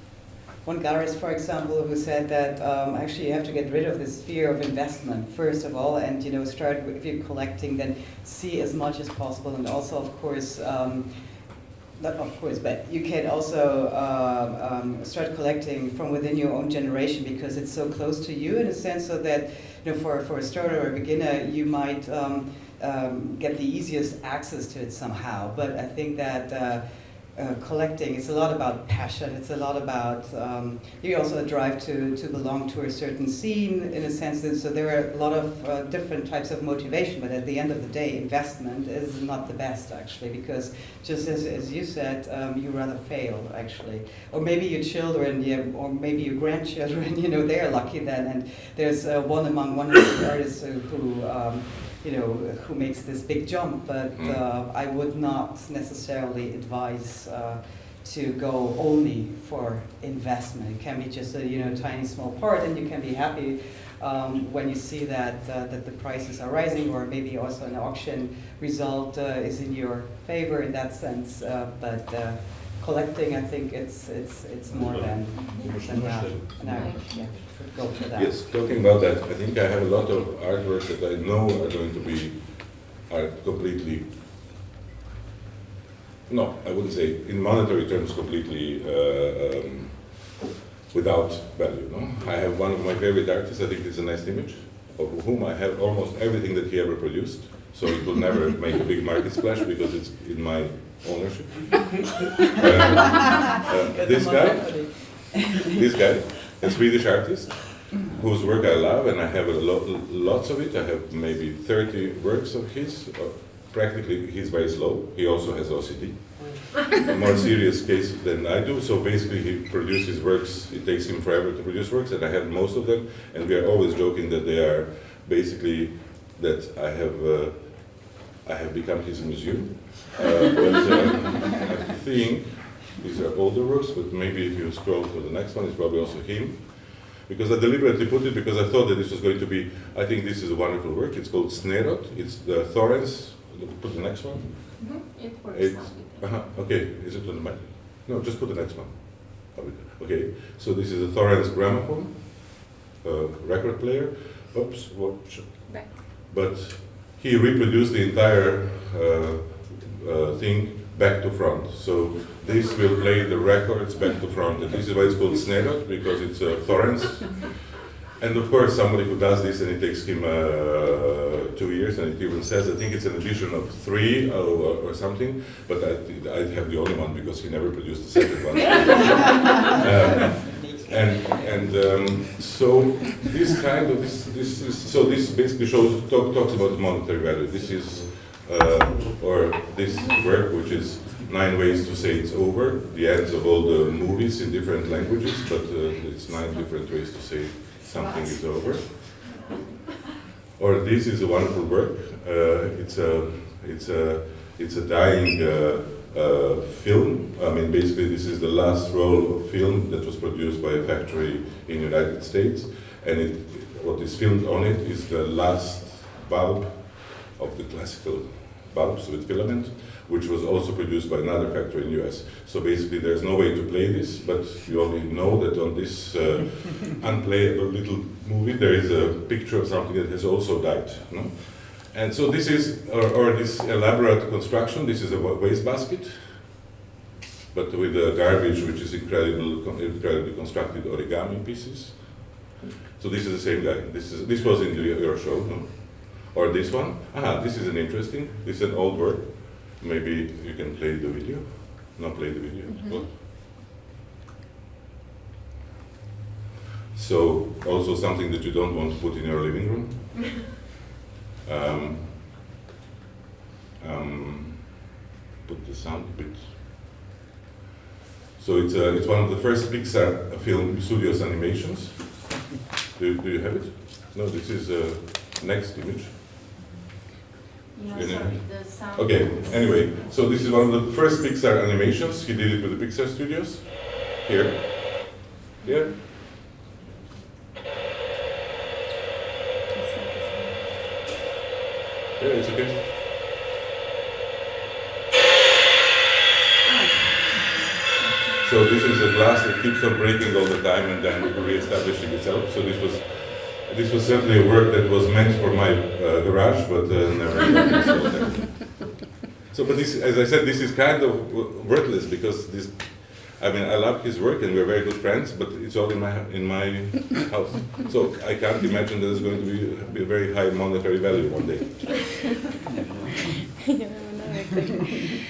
gallerist, for example, who said that actually you have to get rid of this fear of investment first of all, and start if you're collecting, then see as much as possible, and also of course. Not of course, but you can also start collecting from within your own generation, because it's so close to you in a sense, so that for a starter or a beginner, you might get the easiest access to it somehow. But I think that collecting, it's a lot about passion. It's a lot about you also drive to belong to a certain scene in a sense. That, so there are a lot of different types of motivation. But at the end of the day, investment is not the best actually, because just as you said, you rather fail actually, or maybe your children, or maybe your grandchildren. They're lucky then. And there's one of the artists who makes this big jump, but I would not necessarily advise to go only for investment. It can be just a tiny small part, and you can be happy when you see that the prices are rising, or maybe also an auction result is in your favor in that sense. But collecting, I think it's more than that. And I could go for that. Yes, talking about that, I think I have a lot of artworks that I know are going to be completely, no, I wouldn't say in monetary terms completely without value. No, I have one of my favorite artists. I think it's a nice image of whom I have almost everything that he ever produced. So it will never make a big market splash because it's in my ownership. This guy, a Swedish artist, whose work I love, and I have lots of it. I have maybe 30 works of his. Practically, he's very slow. He also has OCD, a more serious case than I do. So basically, he produces works. It takes him forever to produce works, and I have most of them. And we are always joking that they are basically that I have become his museum. But I think these are older works, but maybe if you scroll to the next one, it's probably also him. Because I deliberately put it because I thought that this was going to be, I think this is a wonderful work. It's called Snerot. It's the Thorens. Put the next one. Mm-hmm. It works. Okay, is it on the mic? No, just put the next one. Okay, so this is a Thorens gramophone, record player. Oops, what? Back. But he reproduced the entire thing back to front. So this will play the records back to front. And this is why it's called Snerot, because it's Thorens. And of course, somebody who does this, and it takes him 2 years, and it even says, I think it's an edition of 3 or something, but I have the only one because he never produced the second one. So this kind of this basically talks about the monetary value. This is or this work, which is 9 ways to say it's over, the ends of all the movies in different languages, but it's 9 different ways to say something is over. Or this is a wonderful work. It's a dying film. I mean, basically, this is the last roll of film that was produced by a factory in the United States, and what is filmed on it is the last bulb of the classical bulbs with filament, which was also produced by another factory in the US. So basically there's no way to play this, but you only know that on this unplayable little movie there is a picture of something that has also died. No? And so this is, or this elaborate construction, this is a wastebasket, but with a garbage which is incredibly constructed origami pieces. So this is the same guy. This was in your show, no? Or this one. This is this is an old work. Maybe you can play the video. Not play the video. Mm-hmm. So also something that you don't want to put in your living room. Put the sound a bit. So it's one of the first Pixar film studios animations. Do you have it? No, this is next image. No, sorry, the sound. Okay, anyway, so this is one of the first Pixar animations. He did it with the Pixar Studios. Here. Yeah. Yeah, it's okay. So this is a glass that keeps on breaking all the time and then re-establishing itself. So this was certainly a work that was meant for my garage, but never sold. So, but this, as I said, this is kind of worthless because this. I mean, I love his work and we're very good friends, but it's all in my house. So I can't imagine that it's going to be a very high monetary value one day. You never know, exactly.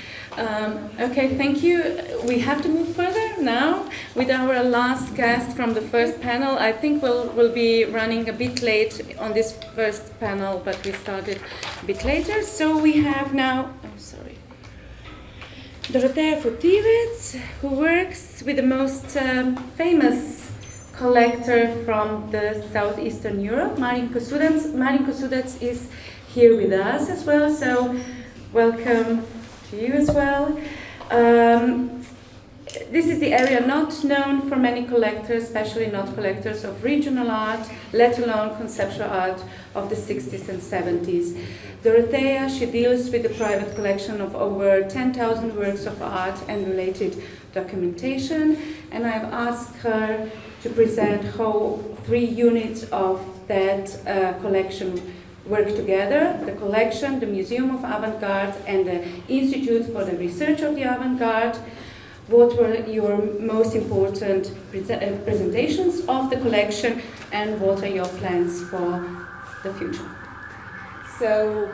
Okay, thank you. We have to move further now with our last guest from the first panel. I think we'll be running a bit late on this first panel, but we started a bit later. So we have now, Dorothea Fotivec, who works with the most famous collector from the southeastern Europe, Marin Kosudec. Marin Kosudec is here with us as well, so welcome to you as well. This is the area not known for many collectors, especially not collectors of regional art, let alone conceptual art of the 60s and 70s. Dorothea, she deals with the private collection of over 10,000 works of art and related documentation, and I've asked her to present how 3 units of that collection work together: the collection, the Museum of Avant-Garde, and the Institute for the Research of the Avant-Garde. What were your most important presentations of the collection, and what are your plans for the future? So,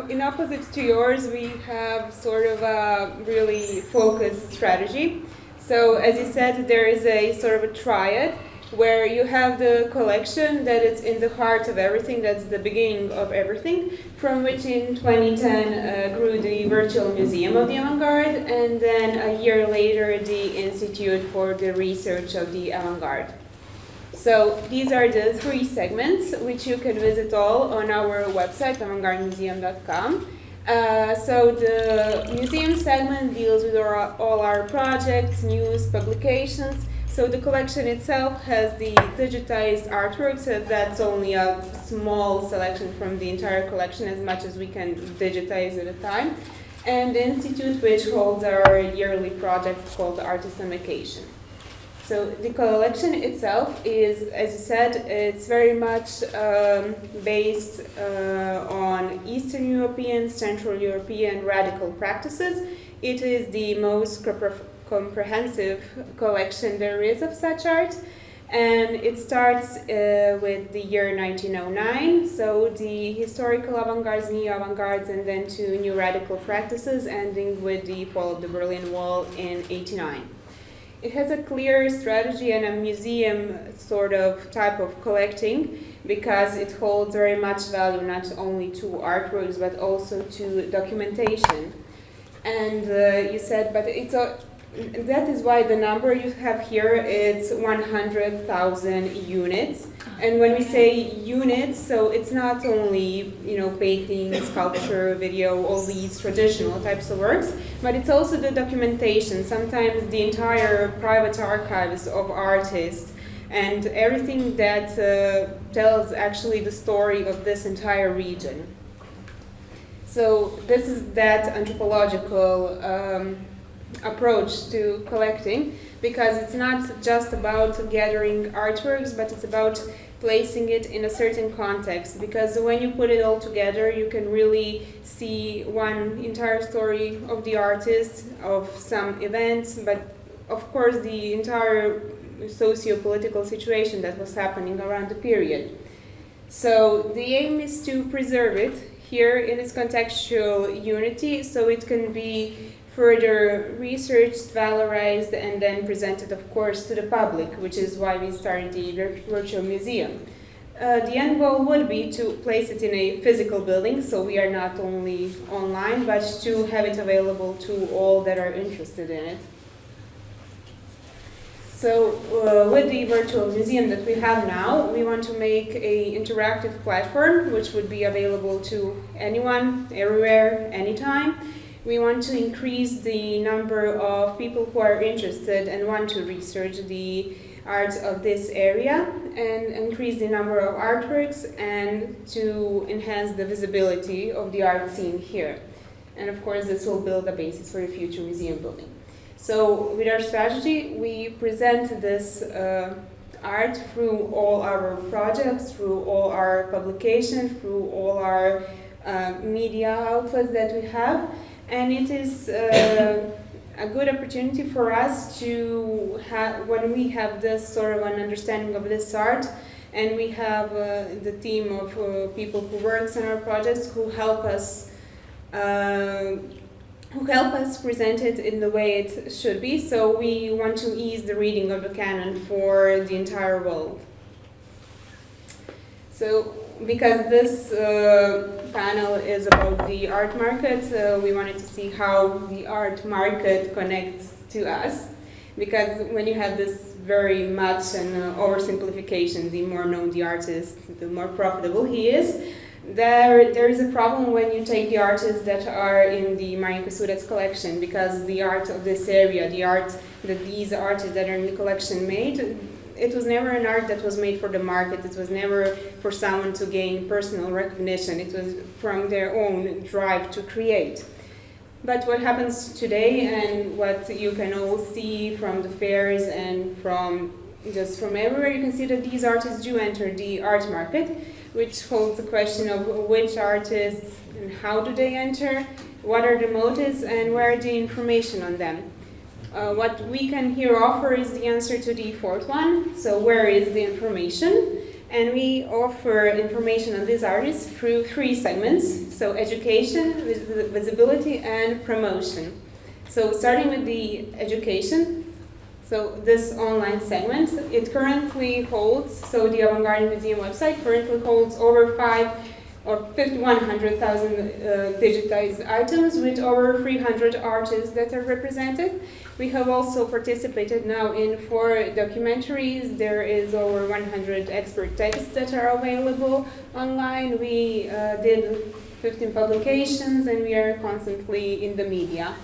in opposite to yours, we have sort of a really focused strategy. So, as you said, there is a sort of a triad where you have the collection that is in the heart of everything, that's the beginning of everything, from which in 2010 grew the Virtual Museum of the Avant-Garde, and then a year later the Institute for the Research of the Avant-Garde. So these are the 3 segments, which you can visit all on our website, avantgardemuseum.com. So the museum segment deals with all our projects, news, publications. So the collection itself has the digitized artwork, so that's only a small selection from the entire collection, as much as we can digitize at a time. And the Institute, which holds our yearly project called Artist on Vacation. So the collection itself is, as you said, it's very much based on Eastern European, Central European radical practices. It is the most comprehensive collection there is of such art, and it starts with the year 1909, so the historical avant-gardes, neo-avant-gardes, and then to new radical practices, ending with the fall of the Berlin Wall in 1989. It has a clear strategy and a museum sort of type of collecting, because it holds very much value not only to artworks but also to documentation. And you said, but that is why the number you have here is 100,000 units. And when we say units, so it's not only, painting, sculpture, video, all these traditional types of works, but it's also the documentation, sometimes the entire private archives of artists, and everything that tells actually the story of this entire region. So this is that anthropological approach to collecting, because it's not just about gathering artworks, but it's about placing it in a certain context, because when you put it all together you can really see one entire story of the artist, of some events, but of course the entire socio-political situation that was happening around the period. So the aim is to preserve it here in its contextual unity, so it can be further researched, valorized, and then presented, of course, to the public, which is why we started the virtual museum. The end goal would be to place it in a physical building, so we are not only online, but to have it available to all that are interested in it. So with the virtual museum that we have now, we want to make an interactive platform which would be available to anyone, everywhere, anytime. We want to increase the number of people who are interested and want to research the art of this area, and increase the number of artworks, and to enhance the visibility of the art scene here. And of course, this will build a basis for a future museum building. So with our strategy, we present this art through all our projects, through all our publications, through all our media outlets that we have, and it is a good opportunity for us to have, when we have this sort of an understanding of this art, and we have the team of people who works on our projects who help us present it in the way it should be. So we want to ease the reading of the canon for the entire world. So because this panel is about the art market, we wanted to see how the art market connects to us. Because when you have this very much an oversimplification, the more known the artist, the more profitable he is. There is a problem when you take the artists that are in the Marinko Sudets collection, because the art of this area, the art that these artists that are in the collection made, it was never an art that was made for the market. It was never for someone to gain personal recognition. It was from their own drive to create. But what happens today, and what you can all see from the fairs and from everywhere, you can see that these artists do enter the art market, which holds the question of which artists and how do they enter, what are the motives, and where are the information on them. What we can here offer is the answer to the fourth one, so where is the information? And we offer information on these artists through 3 segments, so education, visibility, and promotion. So starting with the education, so this online segment, it currently holds, so the Avant-Garde Museum website currently holds over 100,000 digitized items with over 300 artists that are represented. We have also participated now in 4 documentaries. There is over 100 expert texts that are available online. We did 15 publications, and we are constantly in the media.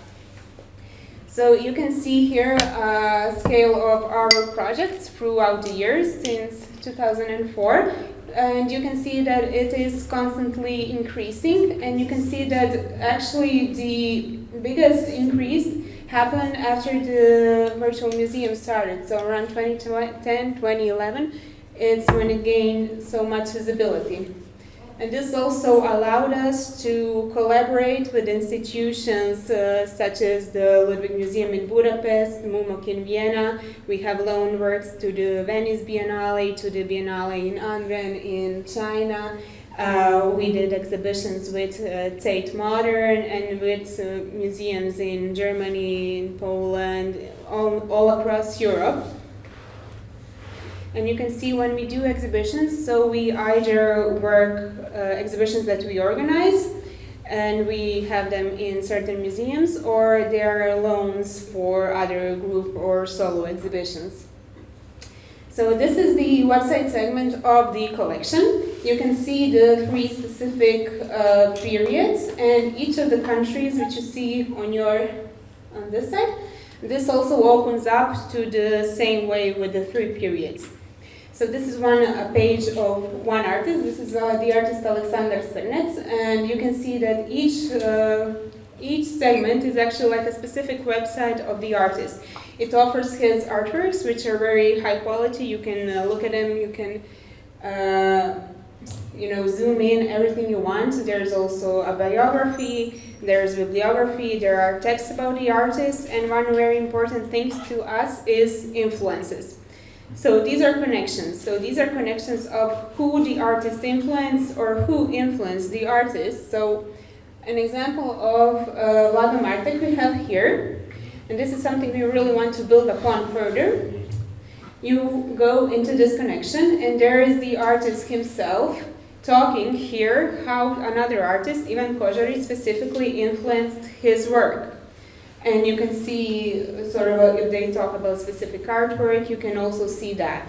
So you can see here a scale of our projects throughout the years since 2004. And you can see that it is constantly increasing, and you can see that actually the biggest increase happened after the virtual museum started. So around 2010, 2011, it's when it gained so much visibility. And this also allowed us to collaborate with institutions such as the Ludwig Museum in Budapest, MUMOC in Vienna. We have loan works to the Venice Biennale, to the Biennale in Anren in China. We did exhibitions with Tate Modern and with museums in Germany, in Poland, all across Europe. And you can see when we do exhibitions, so we either work exhibitions that we organize, and we have them in certain museums, or there are loans for other group or solo exhibitions. So this is the website segment of the collection. You can see the 3 specific periods, and each of the countries which you see on this side. This also opens up to the same way with the 3 periods. So this is a page of one artist. This is the artist Alexander Srnec, and you can see that each segment is actually like a specific website of the artist. It offers his artworks, which are very high quality. You can look at them. You can zoom in everything you want. There's also a biography. There's bibliography. There are texts about the artist, and one very important thing to us is influences. So these are connections. So these are connections of who the artist influenced or who influenced the artist. So an example of Vlado Martek we have here, and this is something we really want to build upon further. You go into this connection, and there is the artist himself talking here how another artist, Ivan Kožarić, specifically influenced his work. And you can see sort of if they talk about specific artwork, you can also see that.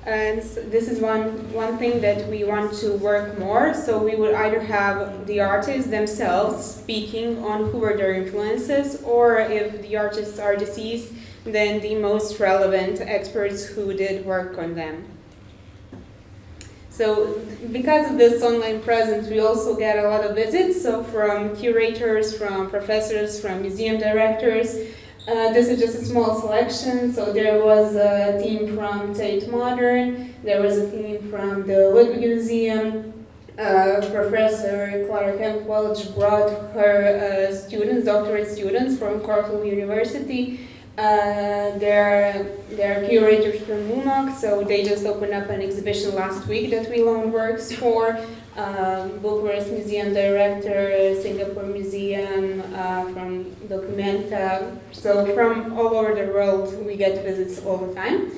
And so this is one thing that we want to work more. So we would either have the artists themselves speaking on who were their influences, or if the artists are deceased, then the most relevant experts who did work on them. So because of this online presence, we also get a lot of visits, so from curators, from professors, from museum directors. This is just a small selection. So there was a team from Tate Modern, there was a team from the Ludwig Museum. Professor Clara Campbell brought her students, doctorate students from Cornell University. They're curators from MUMOC, so they just opened up an exhibition last week that we loaned works for. Bucharest Museum Director, Singapore Museum, from Documenta. So from all over the world we get visits all the time.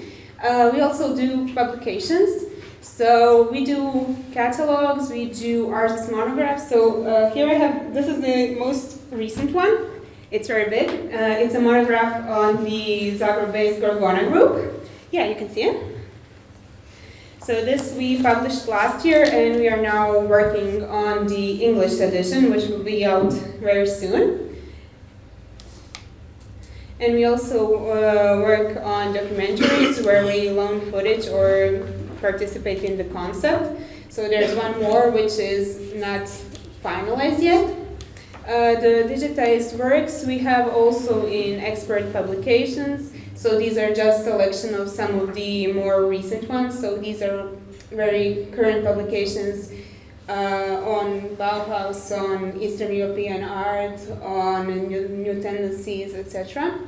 We also do publications. So we do catalogs, we do artist monographs. So here I have, this is the most recent one. It's very big. It's a monograph on the Zagreb-based Gorgona group. Yeah, you can see it. So this we published last year, and we are now working on the English edition, which will be out very soon. And we also work on documentaries where we loan footage or participate in the concept. So there's one more which is not finalized yet. The digitized works we have also in expert publications. So these are just selection of some of the more recent ones. So these are very current publications on Bauhaus, on Eastern European art, on new tendencies, etc.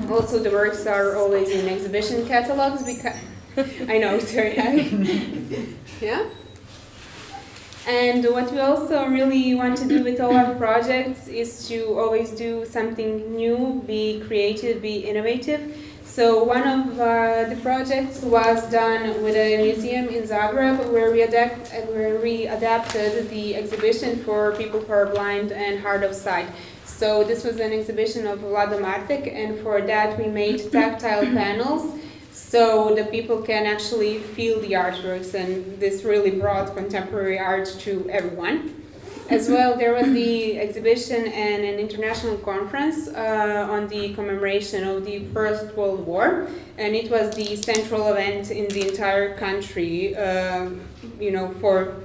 Also, the works are always in exhibition catalogs because I know it's very high. Yeah. And what we also really want to do with all our projects is to always do something new, be creative, be innovative. So one of the projects was done with a museum in Zagreb where we adapted the exhibition for people who are blind and hard of sight. So this was an exhibition of Vlado Martek, and for that we made tactile panels so the people can actually feel the artworks, and this really brought contemporary art to everyone. As well, there was the exhibition and an international conference on the commemoration of the First World War, and it was the central event in the entire country,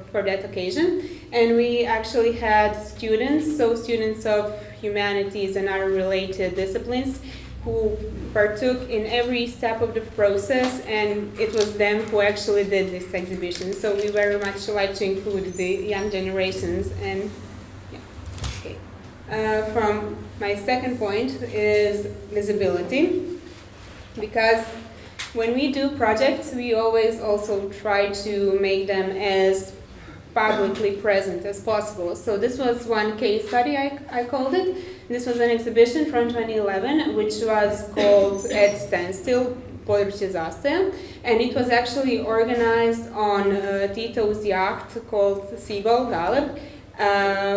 for that occasion. And we actually had students, so students of humanities and other related disciplines, who partook in every step of the process, and it was them who actually did this exhibition. So we very much like to include the young generations. And yeah. Okay. From my second point is visibility, because when we do projects, we always also try to make them as publicly present as possible. So this was one case study, I called it. This was an exhibition from 2011, which was called At Standstill, področja zastoja, and it was actually organized on Tito's yacht called Seagull Galeb,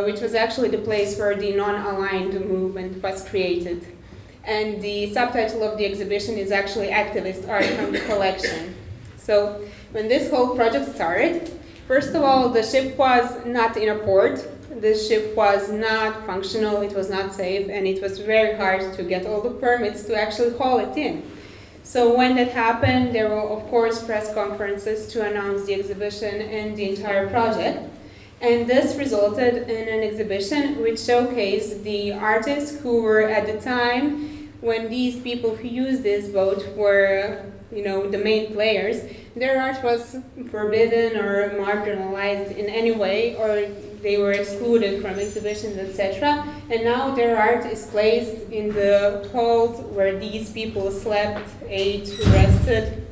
which was actually the place where the non-aligned movement was created. And the subtitle of the exhibition is actually Activist Art from the Collection. So when this whole project started, first of all, the ship was not in a port. The ship was not functional, it was not safe, and it was very hard to get all the permits to actually haul it in. So when that happened, there were, of course, press conferences to announce the exhibition and the entire project. And this resulted in an exhibition which showcased the artists who were at the time when these people who used this boat were, the main players. Their art was forbidden or marginalized in any way, or they were excluded from exhibitions, etc. And now their art is placed in the halls where these people slept, ate, rested.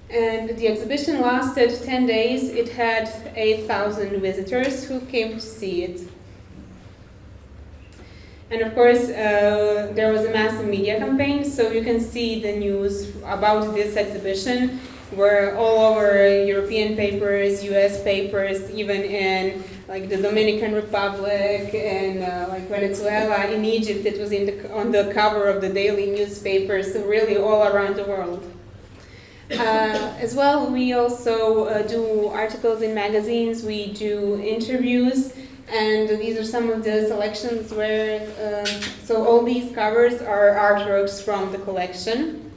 And the exhibition lasted 10 days. It had 8,000 visitors who came to see it. And of course, there was a massive media campaign, so you can see the news about this exhibition were all over European papers, US papers, even in the Dominican Republic and Venezuela. In Egypt, it was on the cover of the daily newspapers, so really all around the world. As well, we also do articles in magazines, we do interviews, and these are some of the selections where, so all these covers are artworks from the collection.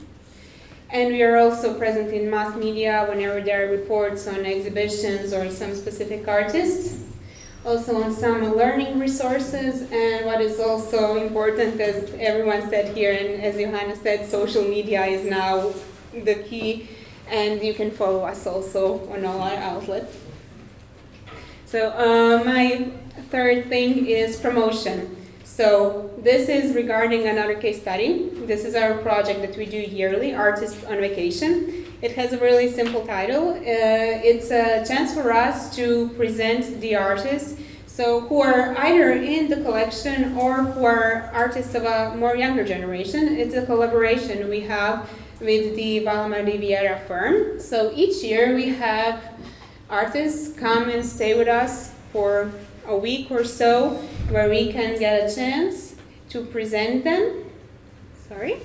And we are also present in mass media whenever there are reports on exhibitions or some specific artists. also on some learning resources, and what is also important, as everyone said here, and as Johanna said, social media is now the key, and you can follow us also on all our outlets. So my third thing is promotion. So this is regarding another case study. This is our project that we do yearly, Artists on Vacation. It has a really simple title. It's a chance for us to present the artists, so who are either in the collection or who are artists of a more younger generation. It's a collaboration we have with the Valma Riviera firm. So each year we have artists come and stay with us for a week or so, where we can get a chance to present them. Sorry.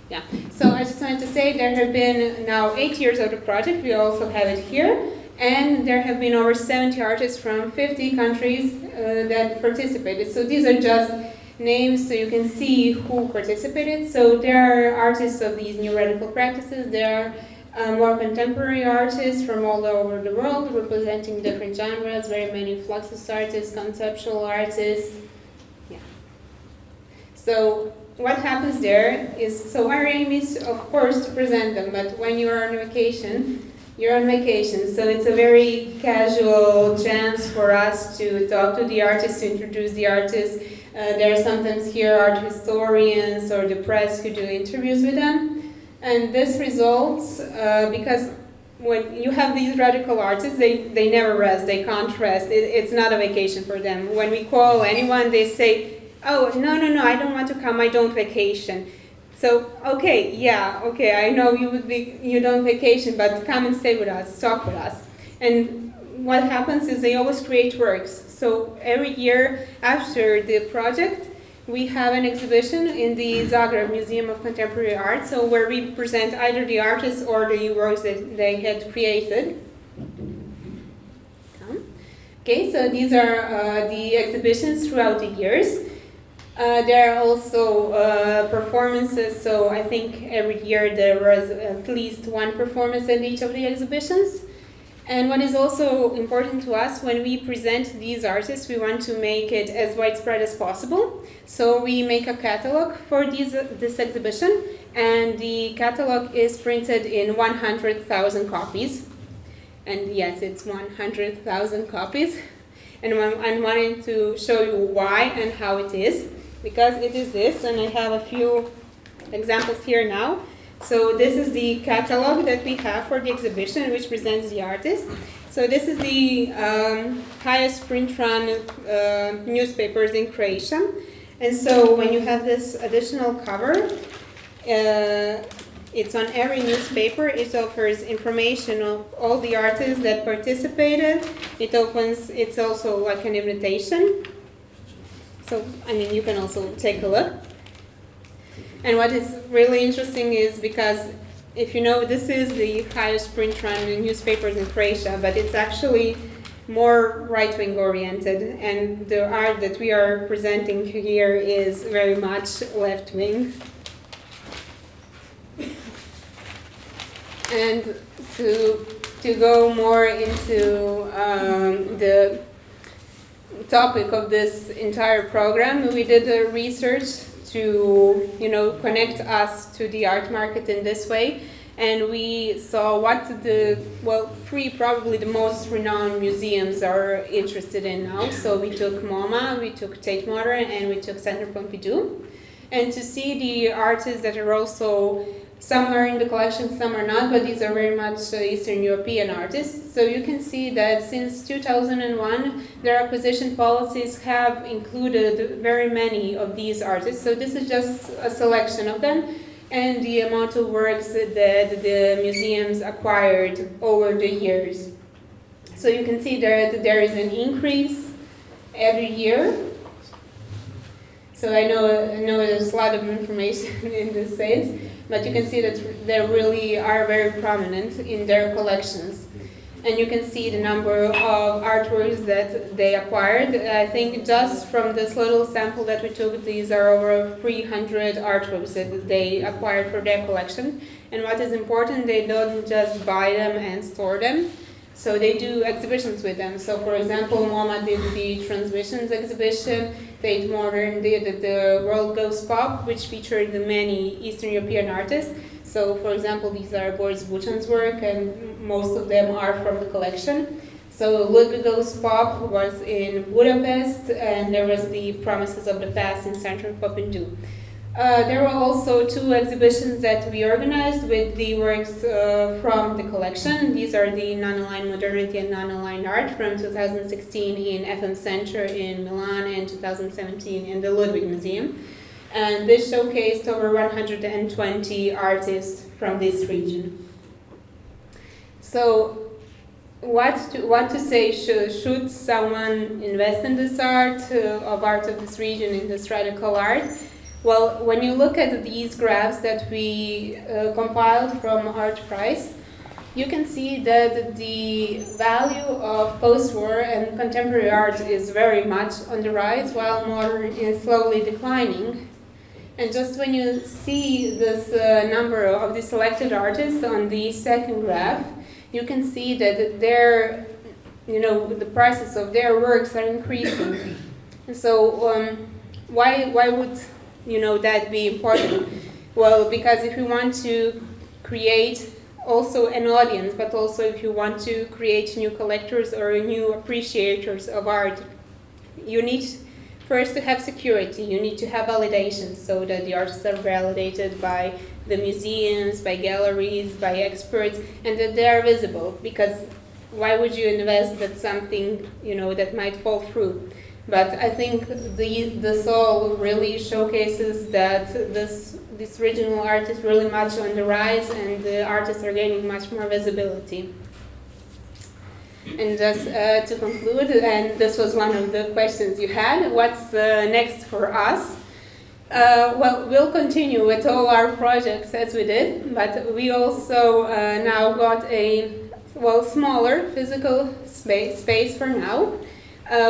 Yeah, so I just wanted to say there have been now 8 years of the project. We also have it here. And there have been over 70 artists from 50 countries that participated. So these are just names so you can see who participated. So there are artists of these new radical practices. There are more contemporary artists from all over the world representing different genres, very many fluxus artists, conceptual artists. Yeah. So what happens there is, so our aim is, of course, to present them, but when you're on vacation, you're on vacation, so it's a very casual chance for us to talk to the artists, to introduce the artists. There are sometimes here art historians or the press who do interviews with them. And this results because when you have these radical artists, they never rest, they can't rest. It's not a vacation for them. When we call anyone, they say, oh, no, I don't want to come, I don't vacation. So, okay, yeah, okay, I know you don't vacation, but come and stay with us, talk with us. And what happens is they always create works. So every year after the project, we have an exhibition in the Zagreb Museum of Contemporary Art, so where we present either the artists or the works that they had created. Okay, so these are the exhibitions throughout the years. There are also performances, so I think every year there was at least one performance in each of the exhibitions. And what is also important to us, when we present these artists, we want to make it as widespread as possible. So we make a catalog for this exhibition, and the catalog is printed in 100,000 copies. And yes, it's 100,000 copies. And I'm wanting to show you why and how it is, because it is this, and I have a few examples here now. So this is the catalog that we have for the exhibition, which presents the artist. So this is the highest print run newspapers in Croatia. And so when you have this additional cover, it's on every newspaper. It offers information of all the artists that participated. It's also like an invitation. So, I mean, you can also take a look. And what is really interesting is because, if you know, this is the highest print run in newspapers in Croatia, but it's actually more right-wing oriented, and the art that we are presenting here is very much left-wing. And to go more into the topic of this entire program, we did a research to, connect us to the art market in this way, and we saw what three probably the most renowned museums are interested in now. So we took MoMA, we took Tate Modern, and we took Centrom Pompidou, and to see the artists that are also, some are in the collection, some are not, but these are very much Eastern European artists. So you can see that since 2001, their acquisition policies have included very many of these artists. So this is just a selection of them, and the amount of works that the museums acquired over the years. So you can see that there is an increase every year. So I know there's a lot of information in this sense, but you can see that they really are very prominent in their collections. And you can see the number of artworks that they acquired. I think just from this little sample that we took, these are over 300 artworks that they acquired for their collection. And what is important, they don't just buy them and store them. So they do exhibitions with them. So for example, MoMA did the Transmissions exhibition, Tate Modern did the World Goes Pop, which featured many Eastern European artists. So for example, these are Boris Buchan's work, and most of them are from the collection. So Ludwig Goes Pop was in Budapest, and there was the Promises of the Past in Centrum Popindu. There were also 2 exhibitions that we organized with the works from the collection. These are the Non-Aligned Modernity and Non-Aligned Art from 2016 in FM Center in Milan and 2017 in the Ludwig Museum. And this showcased over 120 artists from this region. So what to say, should someone invest in this art of this region, in this radical art? Well, when you look at these graphs that we compiled from Art Price, you can see that the value of post-war and contemporary art is very much on the rise, while modern is slowly declining. And just when you see this number of the selected artists on the second graph, you can see that the prices of their works are increasing. And so why would that be important? Well, because if you want to create also an audience, but also if you want to create new collectors or new appreciators of art, you need first to have security. You need to have validation so that the artists are validated by the museums, by galleries, by experts, and that they are visible. Because why would you invest in something that might fall through? But I think this all really showcases that this regional art is really much on the rise, and the artists are gaining much more visibility. And just to conclude, and this was one of the questions you had, what's next for us? Well, we'll continue with all our projects as we did, but we also now got a smaller physical space for now.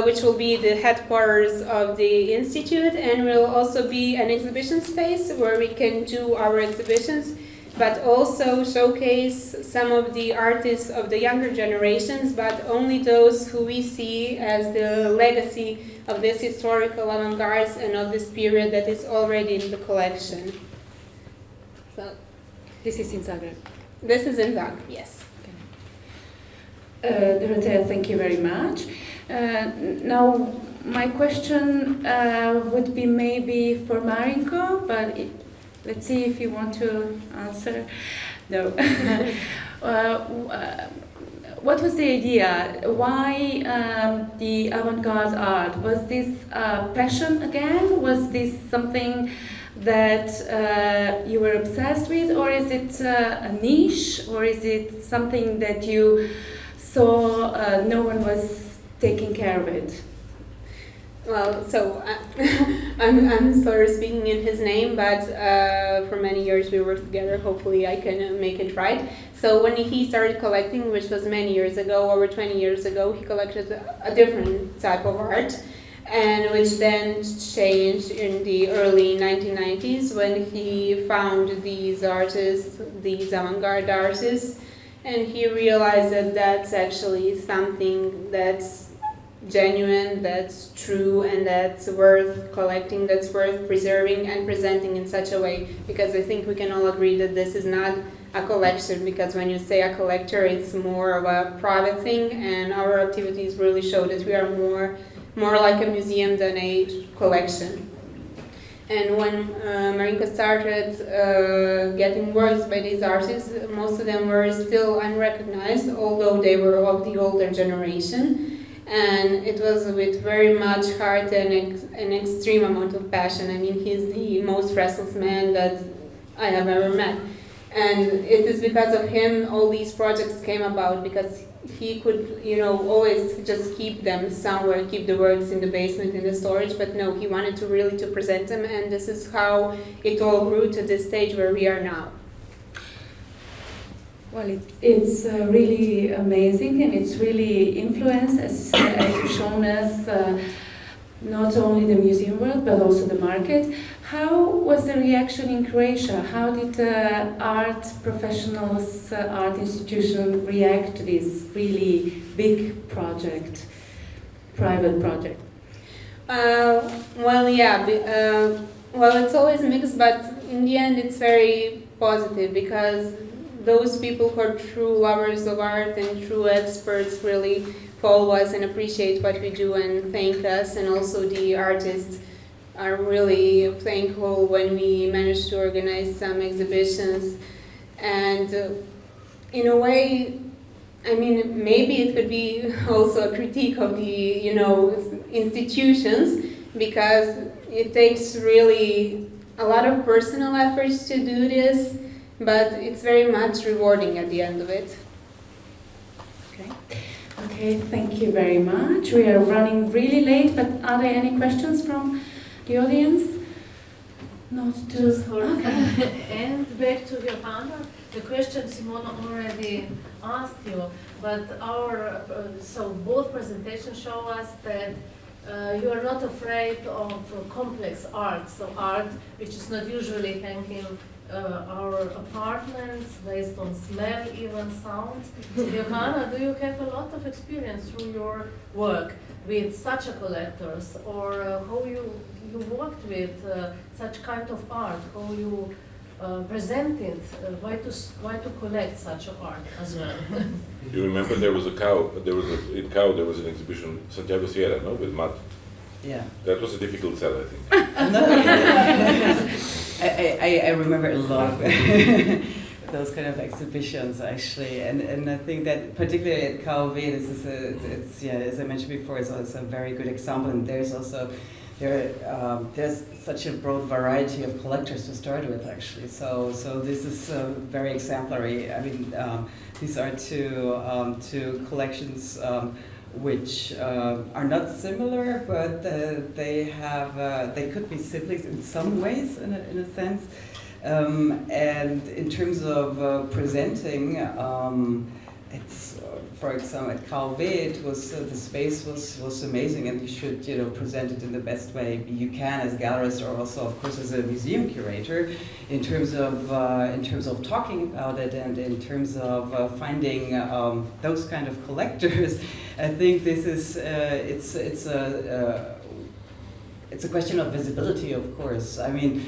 Which will be the headquarters of the Institute, and will also be an exhibition space where we can do our exhibitions, but also showcase some of the artists of the younger generations, but only those who we see as the legacy of this historical avant-garde and of this period that is already in the collection. So, This is in Zagreb. This is in Zagreb, yes. Dorothea, thank you very much. Now, my question would be maybe for Marinko, but let's see if you want to answer. No. What was the idea? Why the avant-garde art? Was this passion again? Was this something that you were obsessed with, or is it a niche, or is it something that you saw no one was taking care of it? Well, so I'm sort of speaking in his name, but for many years we worked together. Hopefully I can make it right. So when he started collecting, which was many years ago, over 20 years ago, he collected a different type of art, and which then changed in the early 1990s when he found these artists, these avant-garde artists, and he realized that that's actually something that's genuine, that's true, and that's worth collecting, that's worth preserving and presenting in such a way. Because I think we can all agree that this is not a collection, because when you say a collector, it's more of a private thing, and our activities really show that we are more like a museum than a collection. And when Marinko started getting works by these artists, most of them were still unrecognized, although they were of the older generation. And it was with very much heart and an extreme amount of passion. I mean, he's the most restless man that I have ever met. And it is because of him all these projects came about, because he could, always just keep them somewhere, keep the works in the basement, in the storage, but no, he wanted to really to present them, and this is how it all grew to this stage where we are now. Well, it's really amazing, and it's really influenced, as you've shown us, not only the museum world, but also the market. How was the reaction in Croatia? How did art professionals, art institutions react to this really big project, private project? Well, it's always mixed, but in the end it's very positive because those people who are true lovers of art and true experts really follow us and appreciate what we do and thank us, and also the artists are really thankful when we manage to organize some exhibitions. And in a way, I mean, maybe it could be also a critique of the, institutions, because it takes really a lot of personal efforts to do this, but it's very much rewarding at the end of it. Okay, thank you very much. We are running really late, but are there any questions from the audience? Not to... Just for and back to Johanna, the question Simona already asked you, but so both presentations show us that you are not afraid of complex art, so art which is not usually hanging our apartments based on smell, even sound. Johanna, do you have a lot of experience through your work with such a collectors, or how you worked with such kind of art, how you present it, why to collect such art as well? You remember there was a cow, there was an exhibition, Santiago Sierra, no, with mud. Yeah. That was a difficult sell, I think. I remember a lot of those kind of exhibitions actually, and I think that particularly at KV, this is as I mentioned before, it's also a very good example, and there's such a broad variety of collectors to start with actually. So this is very exemplary. I mean, these are two collections which are not similar, but they could be siblings in some ways, in a sense. And in terms of presenting, it's for example at KV, it was the space was amazing, and you should present it in the best way you can as a gallerist, or also of course as a museum curator, in terms of talking about it, and in terms of finding those kind of collectors. I think this is it's a question of visibility, of course. I mean,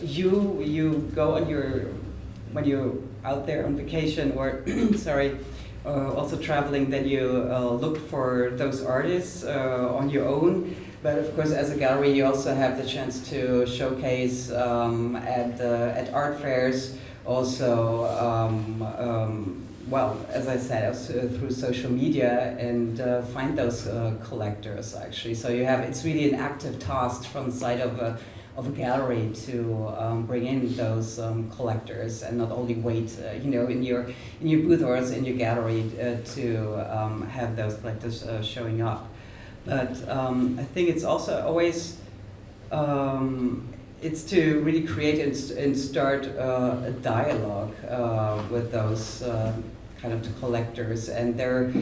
you go on when you're out there on vacation, or sorry, also traveling, then you look for those artists on your own. But of course, as a gallery, you also have the chance to showcase at art fairs. Also, well, as I said, through social media, and find those collectors actually. So it's really an active task from the side of a gallery to bring in those collectors, and not only wait, in your booth or in your gallery to have those collectors showing up. But I think it's also always it's to really create and start a dialogue with those kind of the collectors, and they're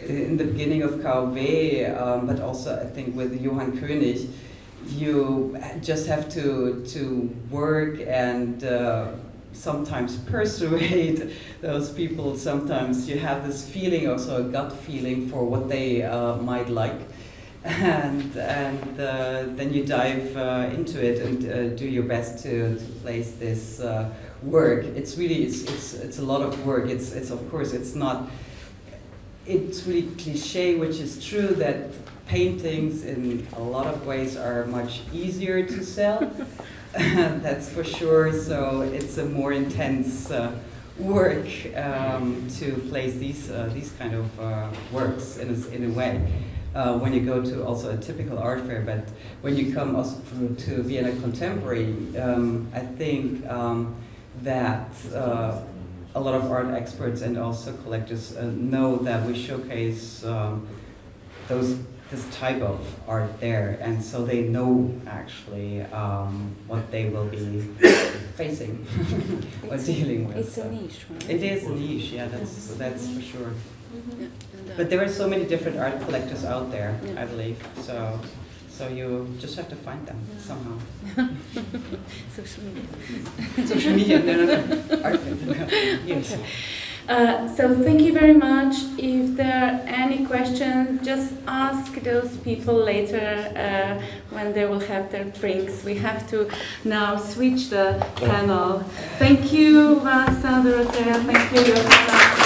in the beginning of KV, but also I think with Johann König, you just have to work and sometimes persuade those people. Sometimes you have this feeling, also a gut feeling for what they might like, and then you dive into it and do your best to place this work. It's really it's a lot of work. It's of course it's really cliche, which is true, that paintings in a lot of ways are much easier to sell. That's for sure. So it's a more intense work to place these kind of works in a way. When you go to also a typical art fair, but when you come also to Vienna Contemporary, I think that a lot of art experts and also collectors know that we showcase this type of art there, and so they know actually what they will be facing or dealing with. It's a niche, right? It is a niche, yeah, that's for sure. Mm-hmm. But there are so many different art collectors out there, I believe. So So you just have to find them somehow. Social media. Social media, no. Art. Yes. So thank you very much. If there are any questions, just ask those people later when they will have their drinks. We have to now switch the panel. Thank you, Vasa, Dorothea. Thank you, Johanna.